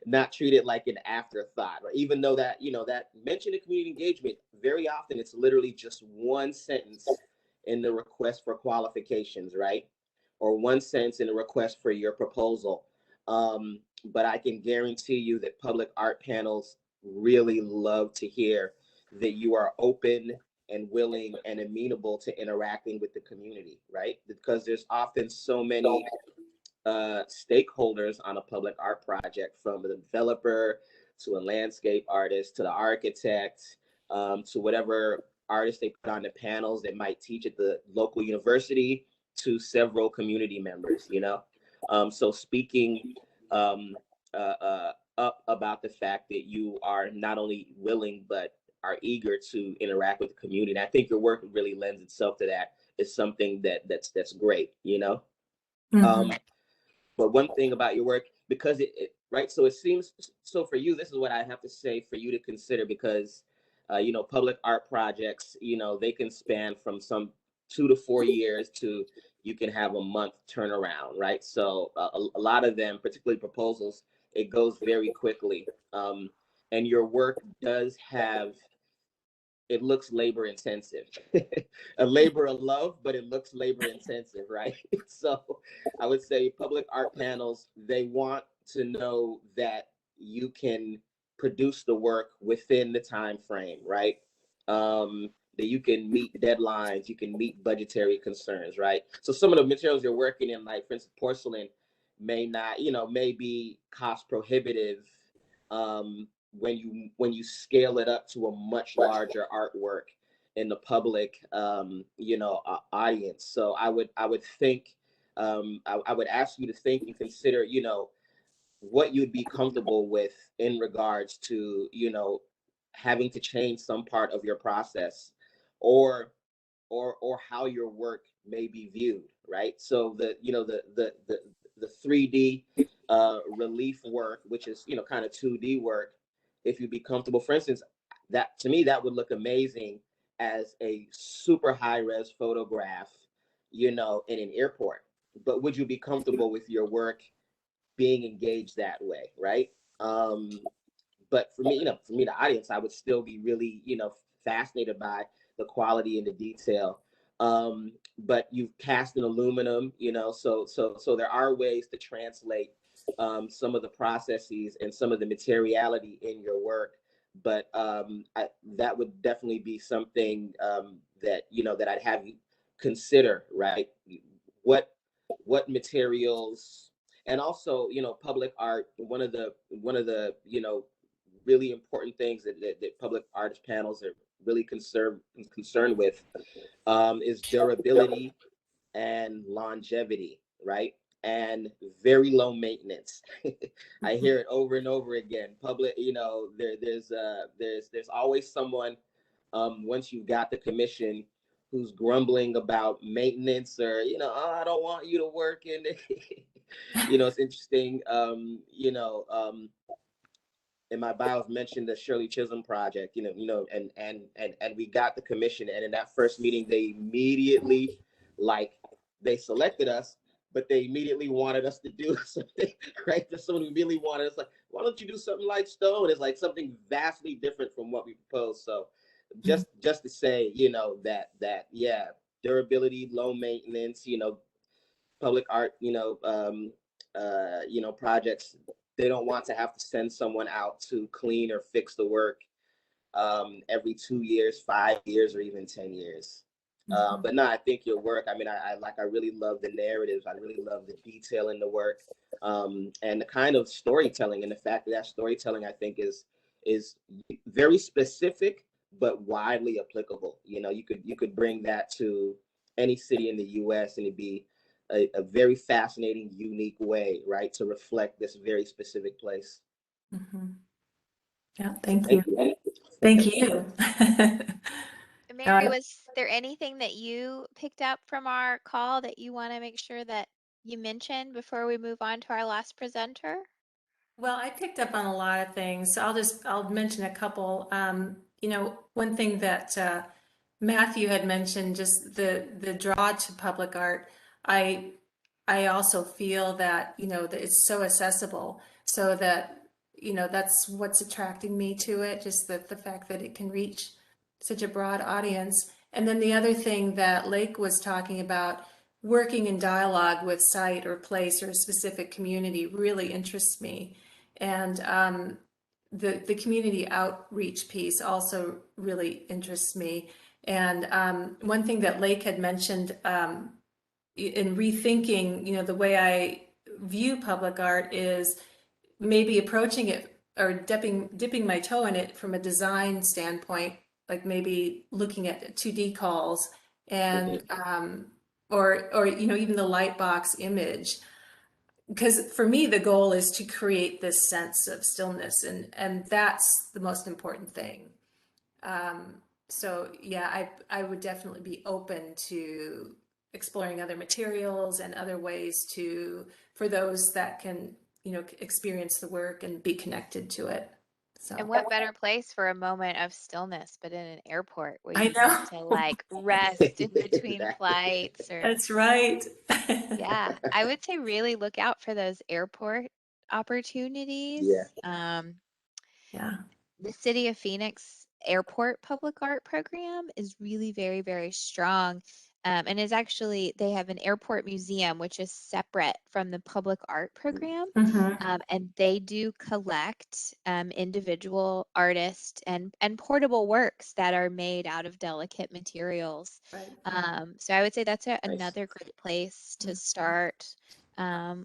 not treat it like an afterthought, or even though that, you know, that mention of community engagement, very often it's literally just one sentence in the request for qualifications, right? Or one sentence in the request for your proposal. But I can guarantee you that public art panels really love to hear that you are open and willing and amenable to interacting with the community, right? Because there's often so many stakeholders on a public art project, from the developer to a landscape artist to the architect, to whatever artist they put on the panels that might teach at the local university, to several community members, you know? So speaking up about the fact that you are not only willing, but are eager to interact with the community. And I think your work really lends itself to that. Is something that's great, you know? Mhm. But one thing about your work, because right, so it seems, so for you, this is what I have to say for you to consider, because public art projects, you know, they can span from some 2 to 4 years to you can have a month turnaround, right? So a lot of them, particularly proposals, it goes very quickly. And your work does have, it looks labor intensive. A labor of love, but it looks labor intensive, right? So I would say public art panels, they want to know that you can produce the work within the time frame, right? That you can meet deadlines, you can meet budgetary concerns, right? So some of the materials you're working in, like for instance, porcelain, may not, you know, may be cost prohibitive, when you scale it up to a much larger artwork in the public audience. So I would think, I would ask you to think and consider, you know, what you'd be comfortable with in regards to, you know, having to change some part of your process, or how your work may be viewed, right? So the 3D relief work, which is, you know, kind of 2D work, if you'd be comfortable, for instance, that to me that would look amazing as a super high res photograph, you know, in an airport. But would you be comfortable with your work being engaged that way, right? But for me, you know, the audience, I would still be really, you know, fascinated by the quality and the detail. But you've cast in aluminum, you know, so there are ways to translate some of the processes and some of the materiality in your work. But that would definitely be something that, you know, that I'd have you consider, right? What materials, and also, you know, public art, one of the you know, really important things that public arts panels are really concerned with, is durability and longevity, right? And very low maintenance. I hear it over and over again. Public, you know, there's always someone, once you've got the commission, who's grumbling about maintenance, or, you know, oh, I don't want you to work in. You know, it's interesting. in my bios mentioned the Shirley Chisholm project, and we got the commission. And in that first meeting, they immediately, like, they selected us, but they immediately wanted us to do something, right? There's someone who really wanted us, like, why don't you do something like Stone? It's like something vastly different from what we proposed. So just to say, that yeah, durability, low maintenance, public art, projects, they don't want to have to send someone out to clean or fix the work every 2 years, 5 years, or even 10 years. But no, I think your work, I mean, I really love the narratives. I really love the detail in the work, and the kind of storytelling, and the fact that storytelling, I think, is very specific but widely applicable. You could bring that to any city in the U.S. and it'd be a very fascinating, unique way, right, to reflect this very specific place. Yeah, thank you. Thank you. Mary, was there anything that you picked up from our call that you want to make sure that you mentioned before we move on to our last presenter? Well, I picked up on a lot of things. So I'll mention a couple. One thing that Matthew had mentioned, just the draw to public art. I also feel that, that it's so accessible, so that, that's what's attracting me to it, just the fact that it can reach such a broad audience. And then the other thing that Lake was talking about, working in dialogue with site or place or a specific community, really interests me. And the community outreach piece also really interests me. And one thing that Lake had mentioned in rethinking, the way I view public art is maybe approaching it or dipping my toe in it from a design standpoint, like maybe looking at 2D calls and or even the light box image. Because for me, the goal is to create this sense of stillness, and that's the most important thing. So yeah, I would definitely be open to exploring other materials and other ways for those that can, experience the work and be connected to it. So. And what better place for a moment of stillness but in an airport where I you know. need to like rest in between flights or That's right. yeah, I would say really look out for those airport opportunities. Yeah. Yeah. The City of Phoenix Airport Public Art Program is really very, very strong. And is actually, they have an airport museum, which is separate from the public art program. And they do collect individual artists and portable works that are made out of delicate materials. Right. So I would say that's another great place to start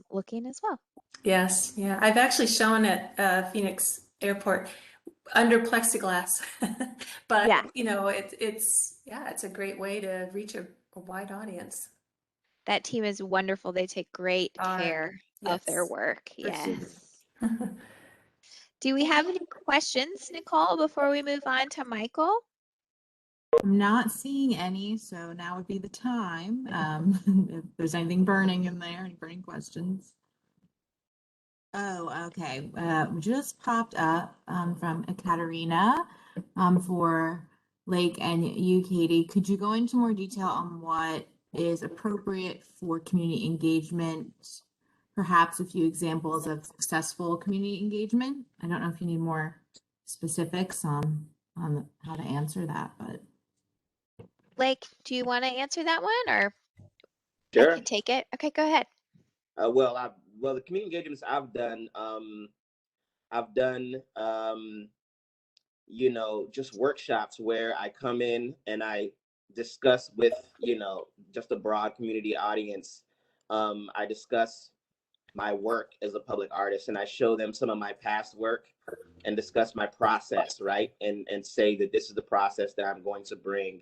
looking as well. Yes. Yeah. I've actually shown at Phoenix Airport under plexiglass, but yeah. it's a great way to reach a wide audience. That team is wonderful. They take great care of their work. Yes. Do we have any questions, Nicole, before we move on to Michael? I'm not seeing any, so now would be the time. If there's anything burning in there, any burning questions. Oh, okay. Just popped up from Ekaterina for Lake and you, Katie. Could you go into more detail on what is appropriate for community engagement? Perhaps a few examples of successful community engagement. I don't know if you need more specifics on how to answer that, but. Lake, do you want to answer that one or Sure. I can take it? Okay, go ahead. The community engagements I've done, just workshops where I come in and I discuss with, just a broad community audience. I discuss my work as a public artist and I show them some of my past work and discuss my process, right? And say that this is the process that I'm going to bring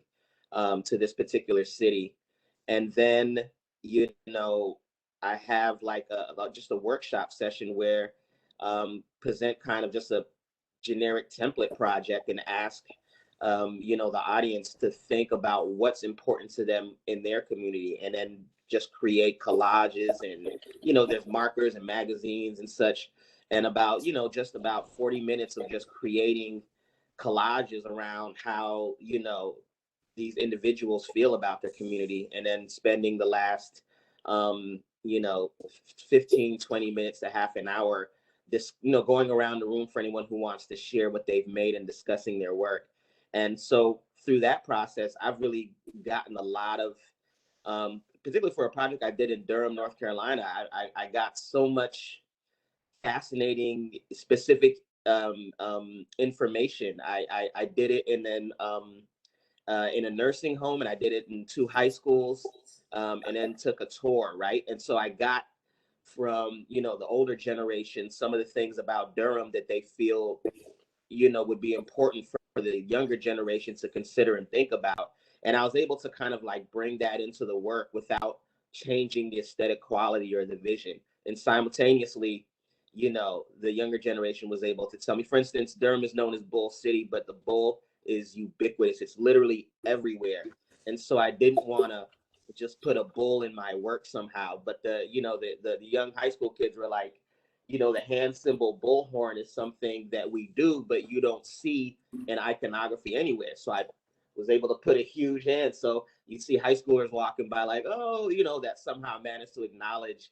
to this particular city. And then, I have like just a workshop session where present kind of just a generic template project and ask the audience to think about what's important to them in their community, and then just create collages and there's markers and magazines and such, and about, just about 40 minutes of just creating collages around how, these individuals feel about their community, and then spending the last, 15, 20 minutes to half an hour, this, going around the room for anyone who wants to share what they've made and discussing their work. And so through that process, I've really gotten a lot of, particularly for a project I did in Durham, North Carolina, I got so much fascinating, specific information. I did it in a nursing home, and I did it in 2 high schools, and then took a tour, right? And so I got from, the older generation some of the things about Durham that they feel, would be important for the younger generation to consider and think about. And I was able to kind of like bring that into the work without changing the aesthetic quality or the vision. And simultaneously, the younger generation was able to tell me, for instance, Durham is known as Bull City, but the bull is ubiquitous. It's literally everywhere. And so I didn't want to just put a bull in my work somehow. But the young high school kids were like, the hand symbol bullhorn is something that we do, but you don't see in iconography anywhere. So I was able to put a huge hand. So you see high schoolers walking by like, oh, that somehow managed to acknowledge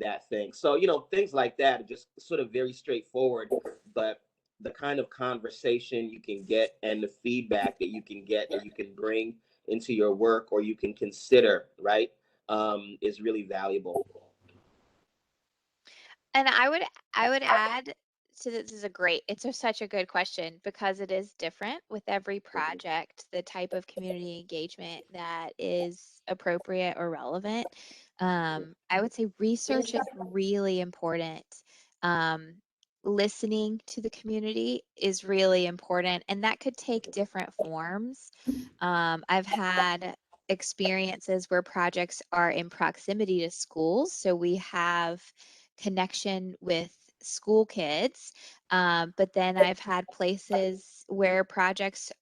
that thing. So, things like that are just sort of very straightforward, but the kind of conversation you can get and the feedback that you can get that you can bring into your work or you can consider, right, is really valuable. And I would add to this is such a good question, because it is different with every project, the type of community engagement that is appropriate or relevant. I would say research is really important. Um, Listening to the community is really important, and that could take different forms. I've had experiences where projects are in proximity to schools, so we have connection with school kids. But then I've had places where projects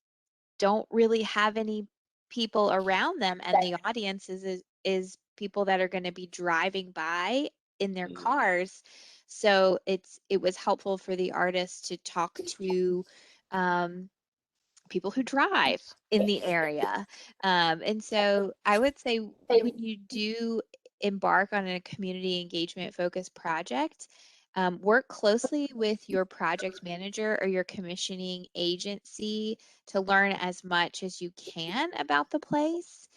don't really have any people around them, and the audience is people that are going to be driving by in their cars. So it was helpful for the artist to talk to people who drive in the area. And so I would say when you do embark on a community engagement focused project, work closely with your project manager or your commissioning agency to learn as much as you can about the place.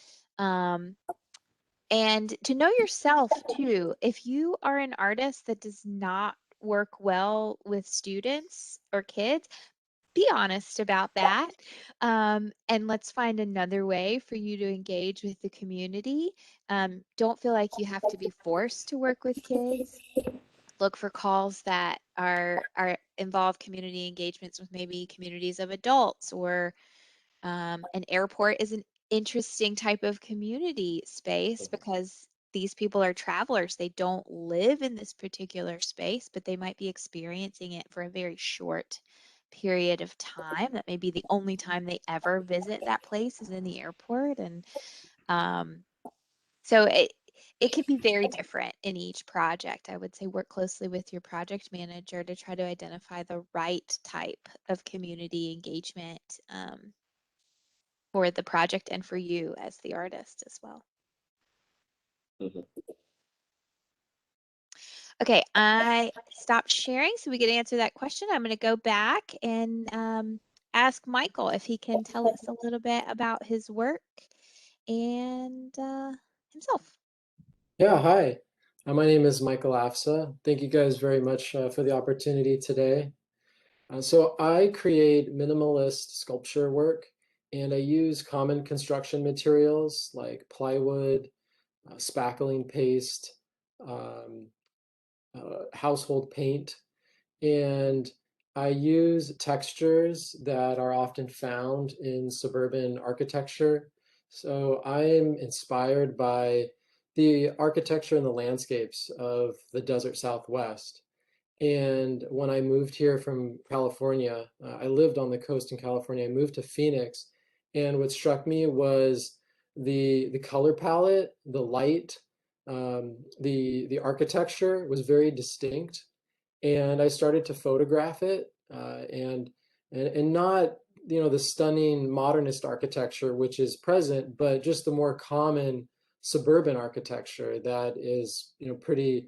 And to know yourself too. If you are an artist that does not work well with students or kids, be honest about that. And let's find another way for you to engage with the community. Don't feel like you have to be forced to work with kids. Look for calls that are involve community engagements with maybe communities of adults, or an airport is an interesting type of community space because these people are travelers. They don't live in this particular space, but they might be experiencing it for a very short period of time. That may be the only time they ever visit that place is in the airport. And so it can be very different in each project. I would say work closely with your project manager to try to identify the right type of community engagement for the project and for you as the artist as well. Mhm. Okay, I stopped sharing so we could answer that question. I'm going to go back and ask Michael if he can tell us a little bit about his work and himself. Yeah, hi. My name is Michael Afsa. Thank you guys very much for the opportunity today. So I create minimalist sculpture work, and I use common construction materials like plywood, spackling paste, um, household paint, and I use textures that are often found in suburban architecture. So I'm inspired by the architecture and the landscapes of the desert Southwest. And when I moved here from California, I lived on the coast in California. I moved to Phoenix, and what struck me was the color palette, the light, the architecture was very distinct. and I started to photograph it, and not, you know, the stunning modernist architecture which is present, but just the more common suburban architecture that is, you know, pretty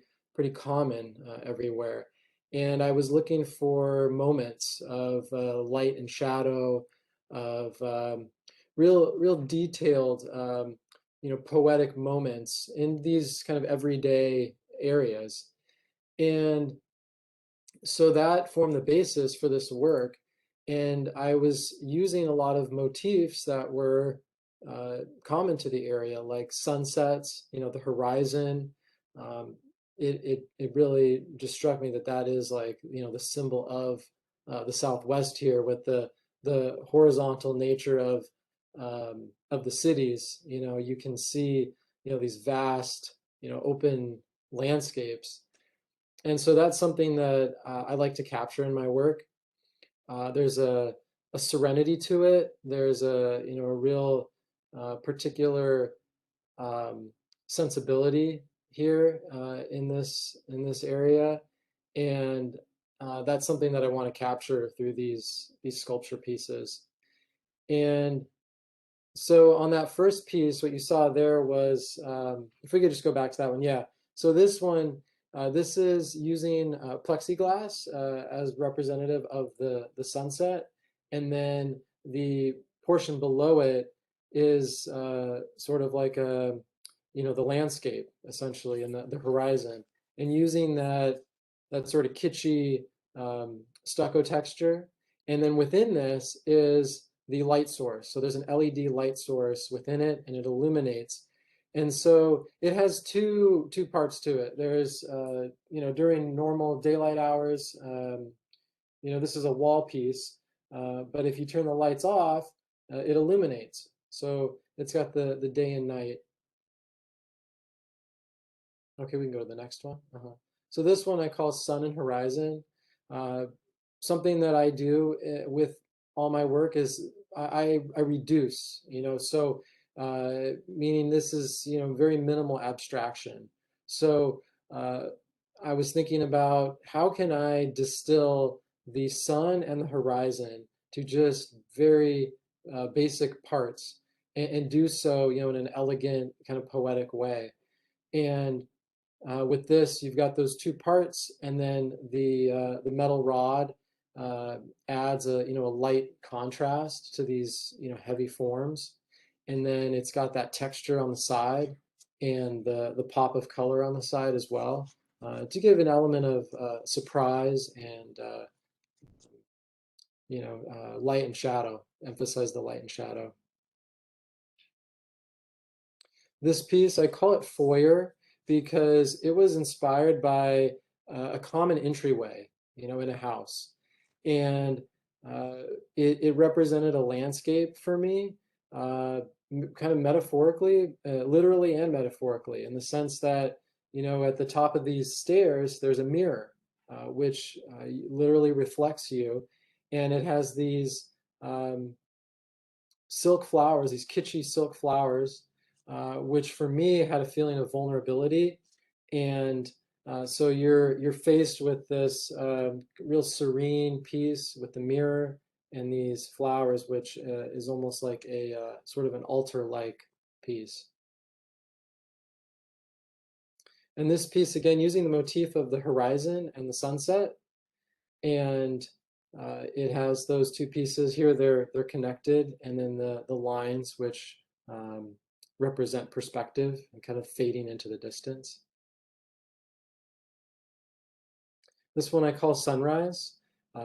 common everywhere. And I was looking for moments of light and shadow, of real detailed, you know, poetic moments in these kind of everyday areas. And so that formed the basis for this work. And I was using a lot of motifs that were common to the area, like sunsets, you know, the horizon. It really just struck me that that is, like, you know, the symbol of the Southwest here, with the horizontal nature of the cities. You know, you can see, you know, these vast, you know, open landscapes. And so that's something that I like to capture in my work. There's a serenity to it. There's a, you know, a real particular sensibility here in this area, and that's something that I want to capture through these sculpture pieces. And so on that first piece, what you saw there was, if we could just go back to that one, yeah. So this one, this is using plexiglass as representative of the sunset, and then the portion below it is sort of like a, you know, the landscape essentially, and the horizon, and using that sort of kitschy stucco texture. And then within this is the light source. So there's an LED light source within it, and it illuminates. And so it has two parts to it. There's, you know, during normal daylight hours, you know, this is a wall piece, but if you turn the lights off, it illuminates. So it's got the day and night. Okay, we can go to the next one. So this one I call Sun and Horizon. Something that I do with all my work is I reduce, you know, so meaning this is, you know, very minimal abstraction. So I was thinking about how can I distill the sun and the horizon to just very basic parts, and do so, you know, in an elegant kind of poetic way. And with this, you've got those two parts, and then the metal rod adds a, you know, a light contrast to these, you know, heavy forms, and then it's got that texture on the side and the pop of color on the side as well, to give an element of surprise and you know, light and shadow, emphasize the light and shadow. This piece, I call it Foyer because it was inspired by a common entryway, you know, in a house. And it represented a landscape for me, kind of metaphorically, literally and metaphorically, in the sense that, you know, at the top of these stairs, there's a mirror, which literally reflects you. And it has these silk flowers, these kitschy silk flowers, which for me had a feeling of vulnerability. And so you're faced with this real serene piece with the mirror and these flowers, which is almost like a sort of an altar-like piece. And this piece, again, using the motif of the horizon and the sunset, and it has those two pieces here. They're connected, and then the lines which represent perspective and kind of fading into the distance. This one I call Sunrise.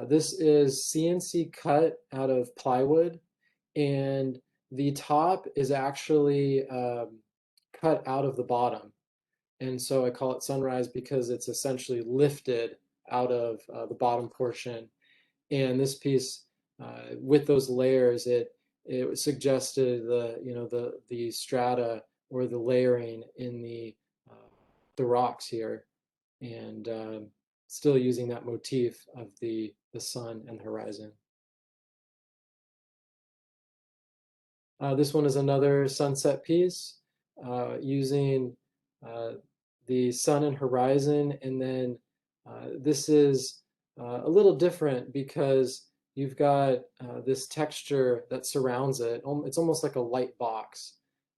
This is CNC cut out of plywood, and the top is actually cut out of the bottom. And so I call it Sunrise because it's essentially lifted out of the bottom portion. And this piece, with those layers, it suggested the strata or the layering in the rocks here, and still using that motif of the sun and the horizon. This one is another sunset piece, using the sun and horizon, and then This is a little different because you've got this texture that surrounds it. It's almost like a light box.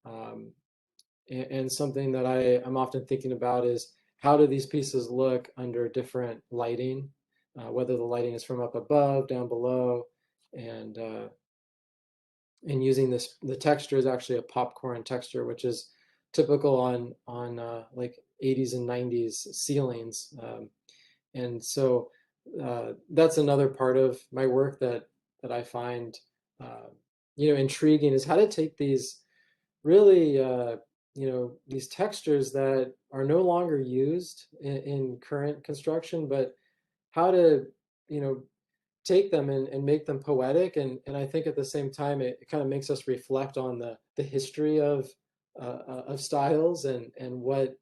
And something that I'm often thinking about is how do these pieces look under different lighting, whether the lighting is from up above, down below, and using the texture is actually a popcorn texture, which is typical on like 80s and 90s ceilings. And so that's another part of my work that I find intriguing, is how to take these really these textures that are no longer used in current construction, but how to take them and make them poetic. And I think at the same time it kind of makes us reflect on the history of styles and what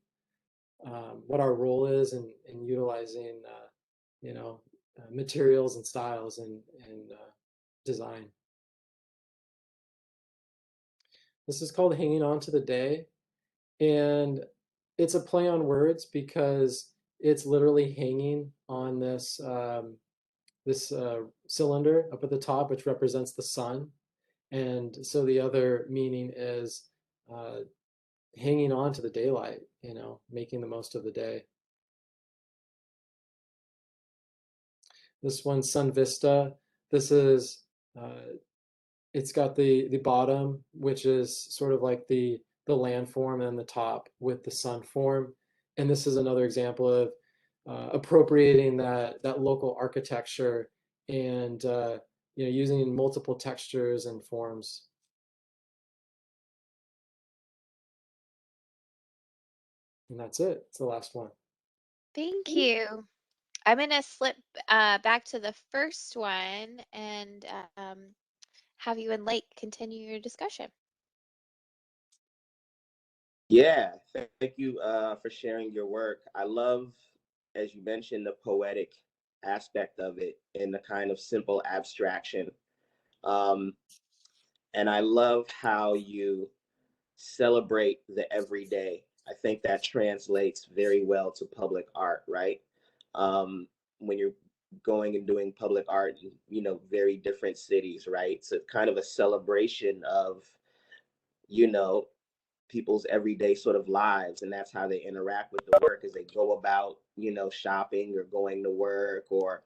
our role is in utilizing materials and styles and design. This is called Hanging On to the Day, and it's a play on words because it's literally hanging on this cylinder up at the top, which represents the sun. And so the other meaning is hanging on to the daylight, making the most of the day. This one's Sun Vista. This is, it's got the bottom, which is sort of like the landform, and the top with the sun form. And this is another example of appropriating that local architecture and using multiple textures and forms. And that's it. It's the last one. Thank you. I'm going to slip back to the first one and have you and Lake continue your discussion. Yeah, thank you for sharing your work. I love, as you mentioned, the poetic aspect of it and the kind of simple abstraction. And I love how you celebrate the everyday. I think that translates very well to public art, right? When you're going and doing public art in, very different cities, right? So kind of a celebration of, people's everyday sort of lives, and that's how they interact with the work as they go about, shopping or going to work or,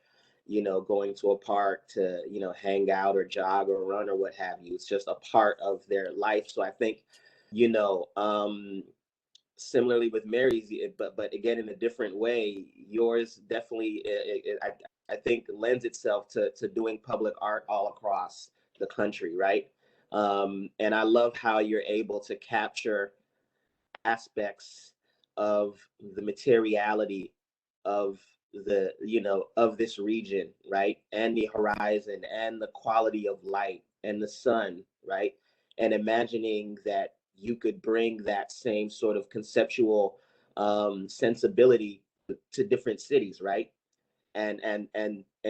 going to a park to, hang out or jog or run or what have you. It's just a part of their life. So I think, you know, similarly with Mary's, but again in a different way, yours definitely I think lends itself to doing public art all across the country, right? And I love how you're able to capture aspects of the materiality of of this region, right? And the horizon and the quality of light and the sun, right? And imagining that you could bring that same sort of conceptual sensibility to different cities, right? And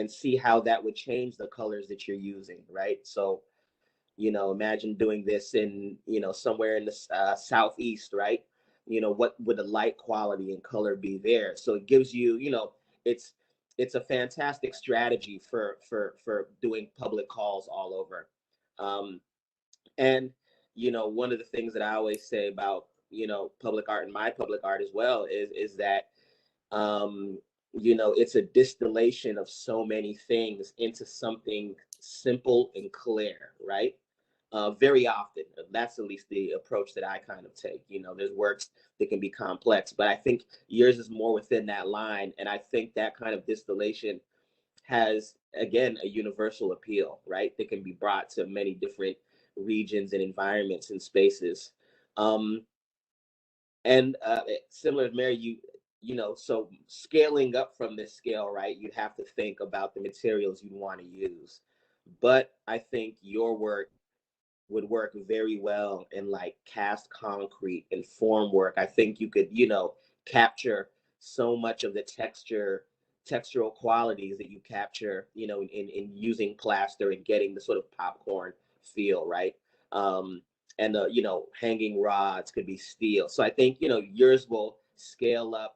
see how that would change the colors that you're using, right? So imagine doing this in, somewhere in the southeast, right? What would the light quality and color be there? So it gives you, it's it's a fantastic strategy for doing public calls all over. And one of the things that I always say about public art and my public art as well is that um, it's a distillation of so many things into something simple and clear, right? Very often, that's at least the approach that I kind of take. There's works that can be complex, but I think yours is more within that line. And I think that kind of distillation has, again, a universal appeal, right? That can be brought to many different regions and environments and spaces. Um, and similar to Mary, so scaling up from this scale, right? You'd have to think about the materials you'd want to use. But I think your work would work very well in like cast concrete and form work. I think you could, capture so much of the textural qualities that you capture, in using plaster and getting the sort of popcorn feel, right? And the, hanging rods could be steel. So I think, yours will scale up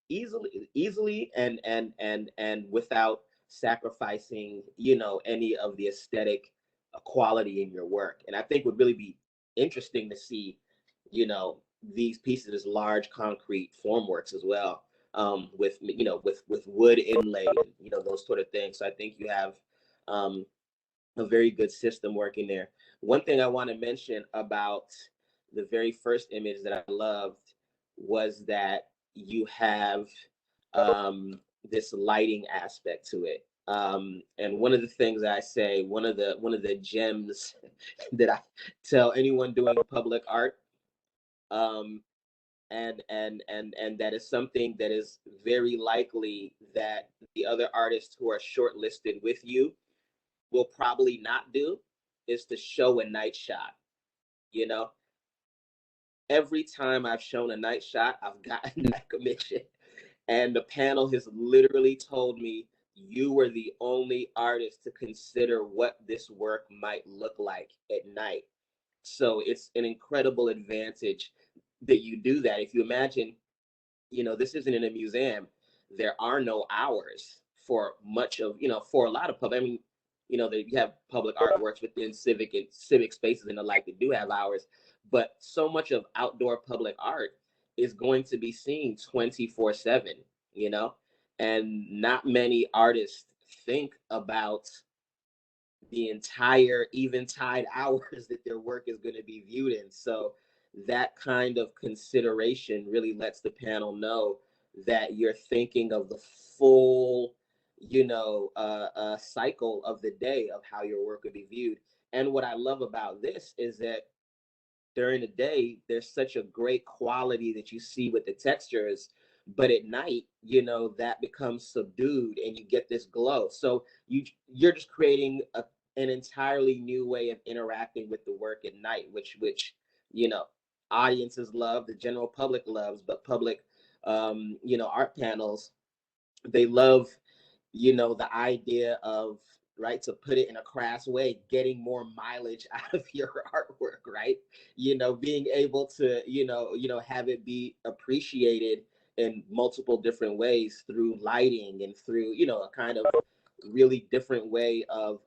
easily and without sacrificing, any of the aesthetic quality in your work. And I think would really be interesting to see, these pieces as large concrete formworks as well, with with wood inlay and those sort of things. So I think you have a very good system working there. One thing I want to mention about the very first image that I loved was that you have this lighting aspect to it. And one of the things I say, one of the gems that I tell anyone doing public art, and that is something that is very likely that the other artists who are shortlisted with you will probably not do, is to show a night shot. You know, every time I've shown a night shot, I've gotten that commission. And the panel has literally told me, you were the only artist to consider what this work might look like at night. So it's an incredible advantage that you do that. If you imagine, this isn't in a museum. There are no hours for much of, for a lot of public. I mean, that you have public artworks within civic spaces and the like that do have hours, but so much of outdoor public art is going to be seen 24/7, and not many artists think about the entire eventide hours that their work is going to be viewed in. So that kind of consideration really lets the panel know that you're thinking of the full, cycle of the day of how your work would be viewed. And what I love about this is that during the day, there's such a great quality that you see with the textures, but at night, that becomes subdued and you get this glow. So you're just creating an entirely new way of interacting with the work at night, which audiences love, the general public loves, but public art panels, they love the idea of, right, to put it in a crass way, getting more mileage out of your artwork, right? Being able to have it be appreciated in multiple different ways through lighting and through a kind of really different way of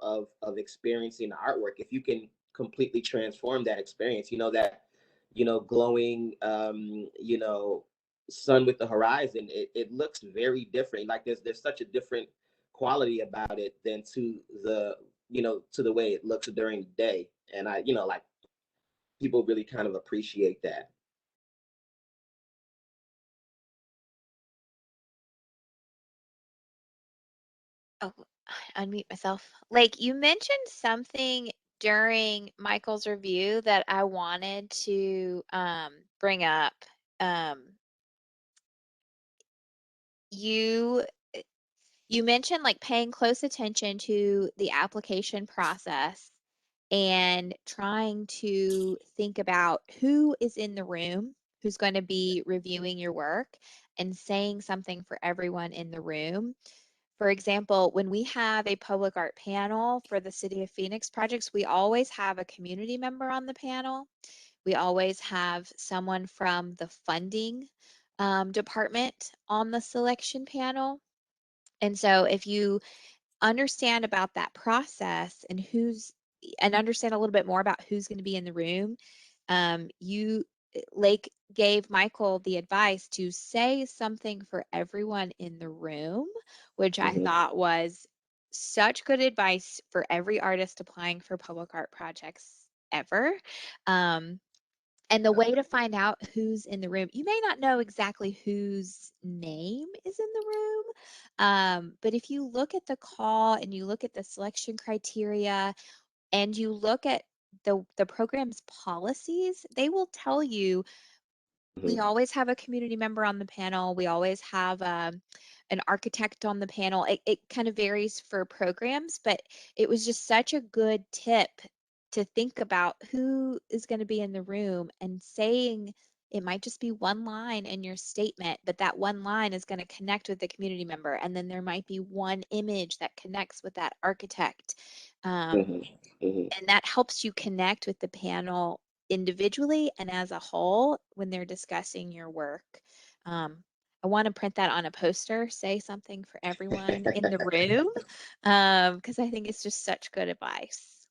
experiencing the artwork. If you can completely transform that experience, that glowing sun with the horizon, it looks very different. Like there's such a different quality about it than to the way it looks during the day. And I like, people really kind of appreciate that. Oh, unmute myself. Like, you mentioned something during Michael's review that I wanted to bring up. You mentioned like paying close attention to the application process and trying to think about who is in the room, who's going to be reviewing your work, and saying something for everyone in the room. For example, when we have a public art panel for the City of Phoenix projects, we always have a community member on the panel. We always have someone from the funding department on the selection panel. And so if you understand about that process and understand a little bit more about who's going to be in the room, Lake gave Michael the advice to say something for everyone in the room, which I thought was such good advice for every artist applying for public art projects ever. And the way to find out who's in the room, you may not know exactly whose name is in the room, but if you look at the call and you look at the selection criteria and you look at the program's policies, they will tell you we always have a community member on the panel. We always have an architect on the panel. It kind of varies for programs, but it was just such a good tip to think about who is going to be in the room and saying it might just be one line in your statement, but that one line is going to connect with the community member. And then there might be one image that connects with that architect. And that helps you connect with the panel individually and as a whole when they're discussing your work. I want to print that on a poster, say something for everyone in the room, because I think it's just such good advice.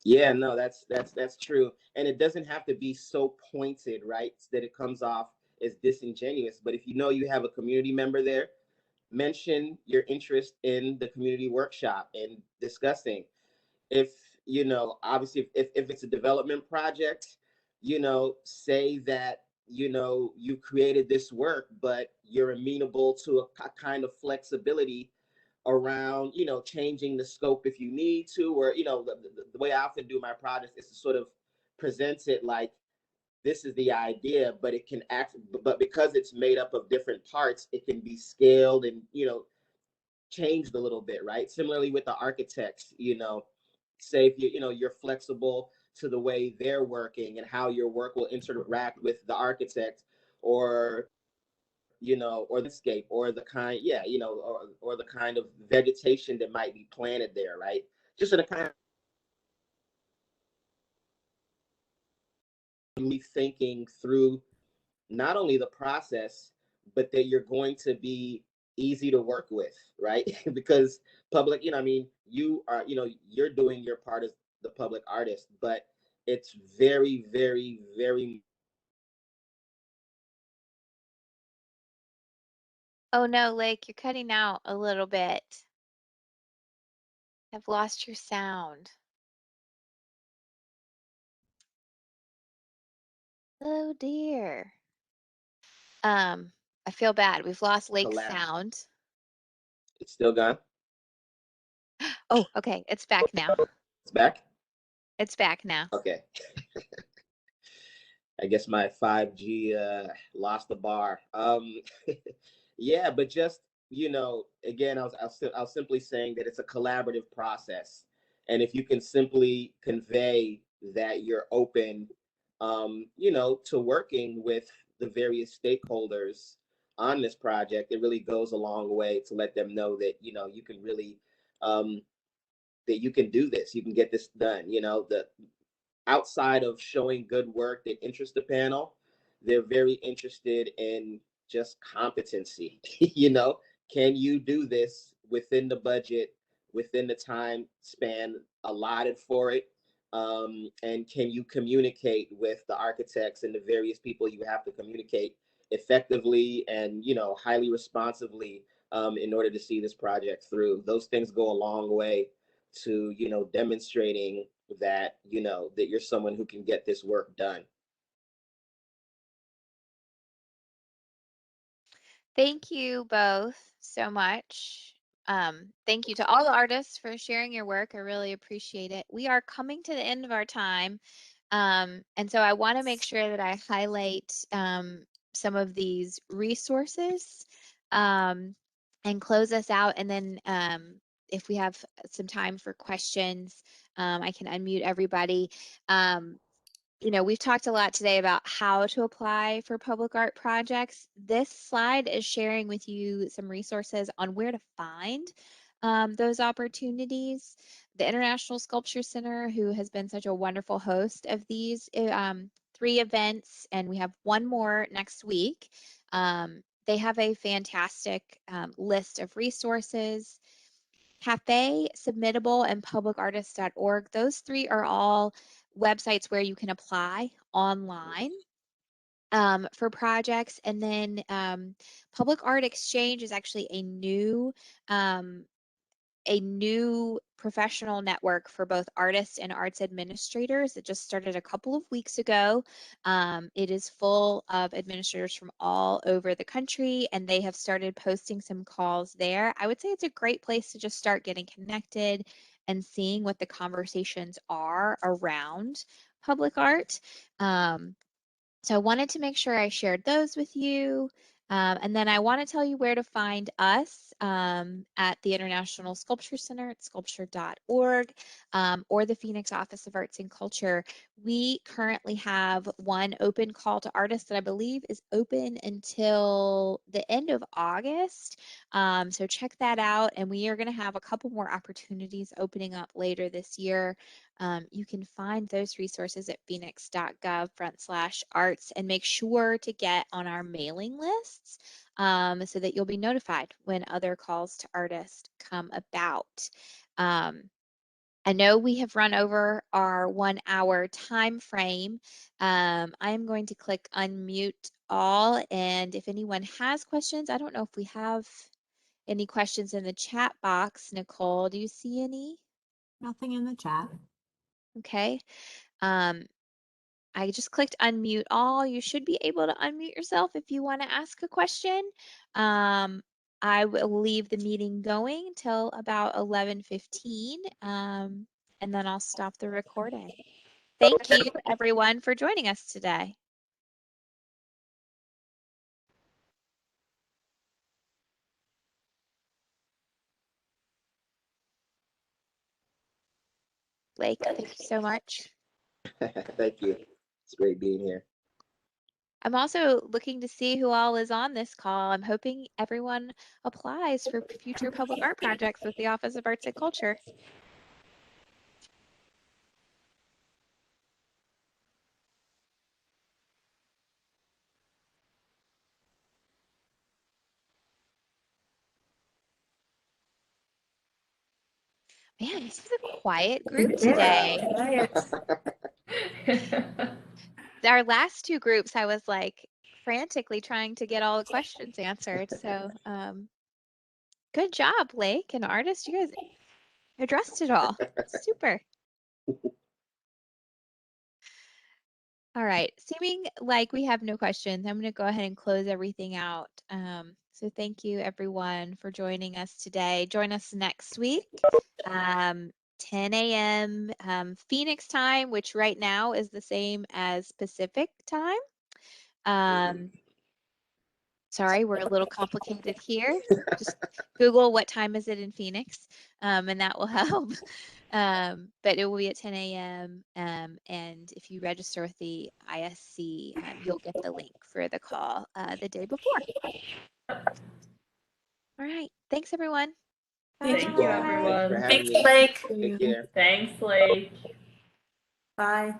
Yeah, no, that's true. And it doesn't have to be so pointed, right? That it comes off as disingenuous. But if you know you have a community member there, mention your interest in the community workshop and discussing. If, obviously if it's a development project, say that, you created this work, but you're amenable to a kind of flexibility around, changing the scope if you need to, or, the way I often do my projects is to sort of present it like this is the idea, but it can act, but because it's made up of different parts, it can be scaled and, changed a little bit, right? Similarly with the architects, say if you're flexible to the way they're working and how your work will interact with the architect, or or the landscape, or the kind, or the kind of vegetation that might be planted there, right? Just in a kind of me thinking through not only the process, but that you're going to be easy to work with, right? Because public, I mean, you are, you're doing your part as the public artist, but it's very, very, very. Oh no, Lake, you're cutting out a little bit. I've lost your sound. Oh dear. I feel bad. We've lost Lake's sound. It's still gone. Oh, okay. It's back now. It's back. It's back now. Okay. I guess my 5G lost the bar. Yeah, but just, again, I was simply saying that it's a collaborative process, and if you can simply convey that you're open, to working with the various stakeholders on this project, it really goes a long way to let them know that you can really, that you can do this, you can get this done. The outside of showing good work that interests the panel, they're very interested in just competency. Can you do this within the budget, within the time span allotted for it? And can you communicate with the architects and the various people you have to communicate effectively and, highly responsively, in order to see this project through? Those things go a long way to, demonstrating that, that you're someone who can get this work done. Thank you both so much. Thank you to all the artists for sharing your work. I really appreciate it. We are coming to the end of our time. And so I want to make sure that I highlight some of these resources and close us out. And then if we have some time for questions, I can unmute everybody. We've talked a lot today about how to apply for public art projects. This slide is sharing with you some resources on where to find those opportunities. The International Sculpture Center, who has been such a wonderful host of these 3 events, and we have one more next week. They have a fantastic list of resources. Cafe, Submittable, and publicartist.org. Those 3 are all websites where you can apply online for projects. And then Public Art Exchange is actually a new professional network for both artists and arts administrators. It just started a couple of weeks ago. It is full of administrators from all over the country, and they have started posting some calls there. I would say it's a great place to just start getting connected and seeing what the conversations are around public art. So I wanted to make sure I shared those with you. And then I want to tell you where to find us. at the International Sculpture Center at sculpture.org, or the Phoenix Office of Arts and Culture. We currently have one open call to artists that I believe is open until the end of August. So check that out. And we are going to have a couple more opportunities opening up later this year. You can find those resources at phoenix.gov/arts, and make sure to get on our mailing lists so that you'll be notified when other calls to artists come about. I know we have run over our 1 hour time frame. I am going to click unmute all, and if anyone has questions, I don't know if we have any questions in the chat box. Nicole, do you see any? Nothing in the chat. Okay. I just clicked unmute all. You should be able to unmute yourself if you want to ask a question. I will leave the meeting going till about 11:15, and then I'll stop the recording. Thank you, everyone, for joining us today. Blake, thank you so much. Thank you. It's great being here. I'm also looking to see who all is on this call. I'm hoping everyone applies for future public art projects with the Office of Arts and Culture. Man, this is a quiet group today. Our last two groups, I was like frantically trying to get all the questions answered. So good job, Blake and artist. You guys addressed it all. Super. All right. Seeming like we have no questions, I'm going to go ahead and close everything out. So thank you, everyone, for joining us today. Join us next week, 10 a.m. Phoenix time, which right now is the same as Pacific time. Sorry, we're a little complicated here. Just Google what time is it in Phoenix, and that will help. But it will be at 10 a.m. And if you register with the ISC, you'll get the link for the call the day before. All right. Thanks, everyone. Thank you, everyone. Thanks Thanks, Blake. Take care. Thanks, Blake. Bye.